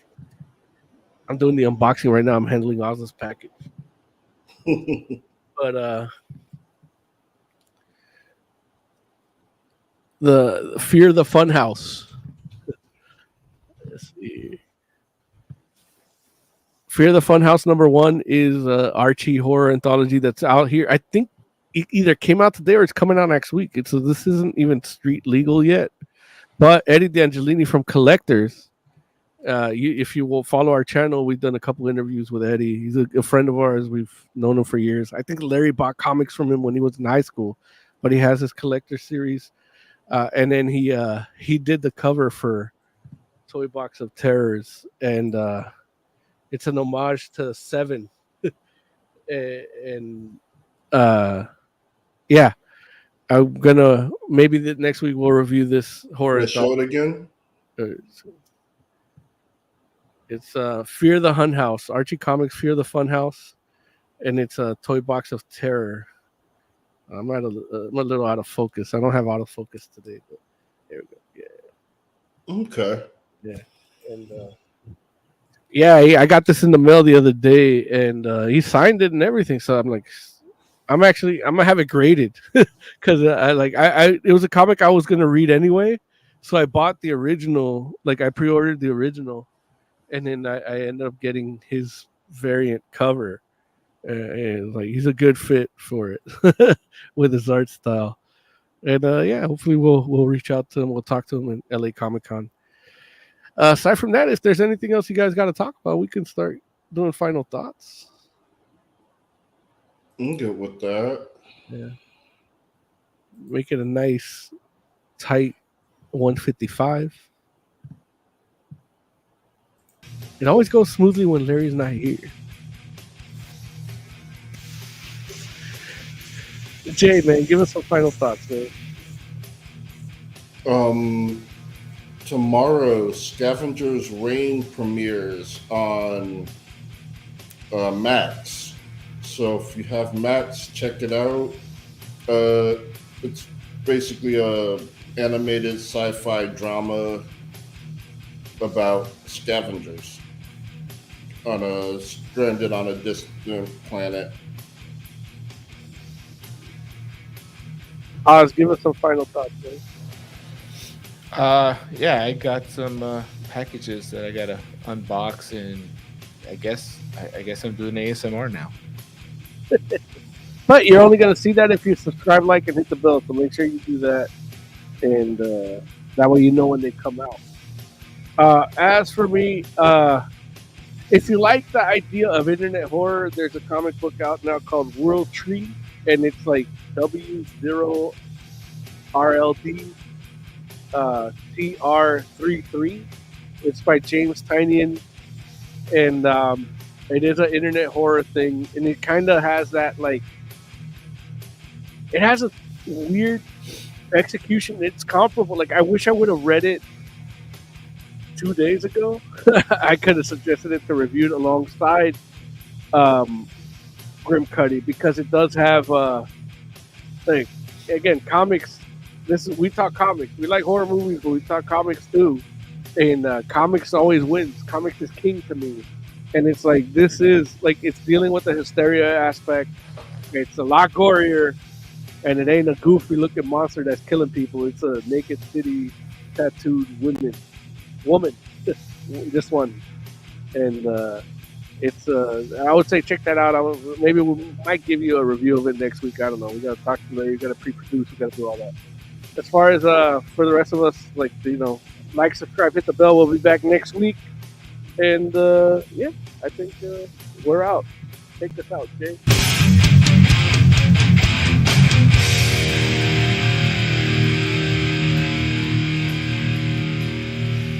B: I'm doing the unboxing right now. I'm handling Oz's package. But the Fear the Funhouse. Let's see. Fear the Funhouse #1 is Archie horror anthology that's out here. I think it either came out today or it's coming out next week. So this isn't even street legal yet. But Eddie D'Angelini from Collectors, if you will follow our channel, we've done a couple interviews with Eddie. He's a friend of ours. We've known him for years. I think Larry bought comics from him when he was in high school, but he has his Collector series. And then he did the cover for Toy Box of Terrors, and it's an homage to Seven. and yeah, I'm gonna maybe next week we'll review this horror.
C: Show it again.
B: It's Fear the Funhouse, Archie Comics Fear the Funhouse, and it's a Toy Box of Terror. I'm a little out of focus. I don't have autofocus today, but there we go. Yeah.
C: Okay.
B: Yeah. And I got this in the mail the other day, and he signed it and everything. So I'm like, I'm gonna have it graded because it was a comic I was gonna read anyway. So I bought the original, like I pre-ordered the original, and then I ended up getting his variant cover. And like he's a good fit for it with his art style. And hopefully we'll reach out to him. We'll talk to him in LA Comic-Con. Aside from that, if there's anything else you guys got to talk about, we can start doing final thoughts.
C: I'm good with that.
B: Yeah. Make it a nice, tight 155. It always goes smoothly when Larry's not here. Jay, man, give us some final thoughts, man.
C: Tomorrow, Scavenger's Reign premieres on Max. So if you have Max, check it out. It's basically a animated sci-fi drama about scavengers stranded on a distant planet.
B: Oz, give us some final thoughts, man.
D: I got some packages that I gotta unbox, and I guess I'm doing ASMR now.
B: But you're only gonna see that if you subscribe, like, and hit the bell. So make sure you do that, and that way you know when they come out. As for me, if you like the idea of internet horror, there's a comic book out now called World Tree, and it's like W0RLD TR33. It's by James Tynion, and it is an internet horror thing, and it kind of has that, like, it has a weird execution. It's comparable. Like, I wish I would have read it 2 days ago. I could have suggested it to review it alongside Grimcutty, because it does have like, again, comics. We talk comics. We like horror movies, but we talk comics too. And comics always wins. Comics is king to me. And it's like, this is like, it's dealing with the hysteria aspect. It's a lot gorier, and it ain't a goofy looking monster that's killing people. It's a naked city tattooed woman. This one. And it's I would say check that out. Maybe we might give you a review of it next week. I don't know. We gotta talk to Larry. We gotta pre-produce. We gotta do all that. As far as for the rest of us, like, subscribe, hit the bell. We'll be back next week. And yeah, I think we're out. Take us out, Jay.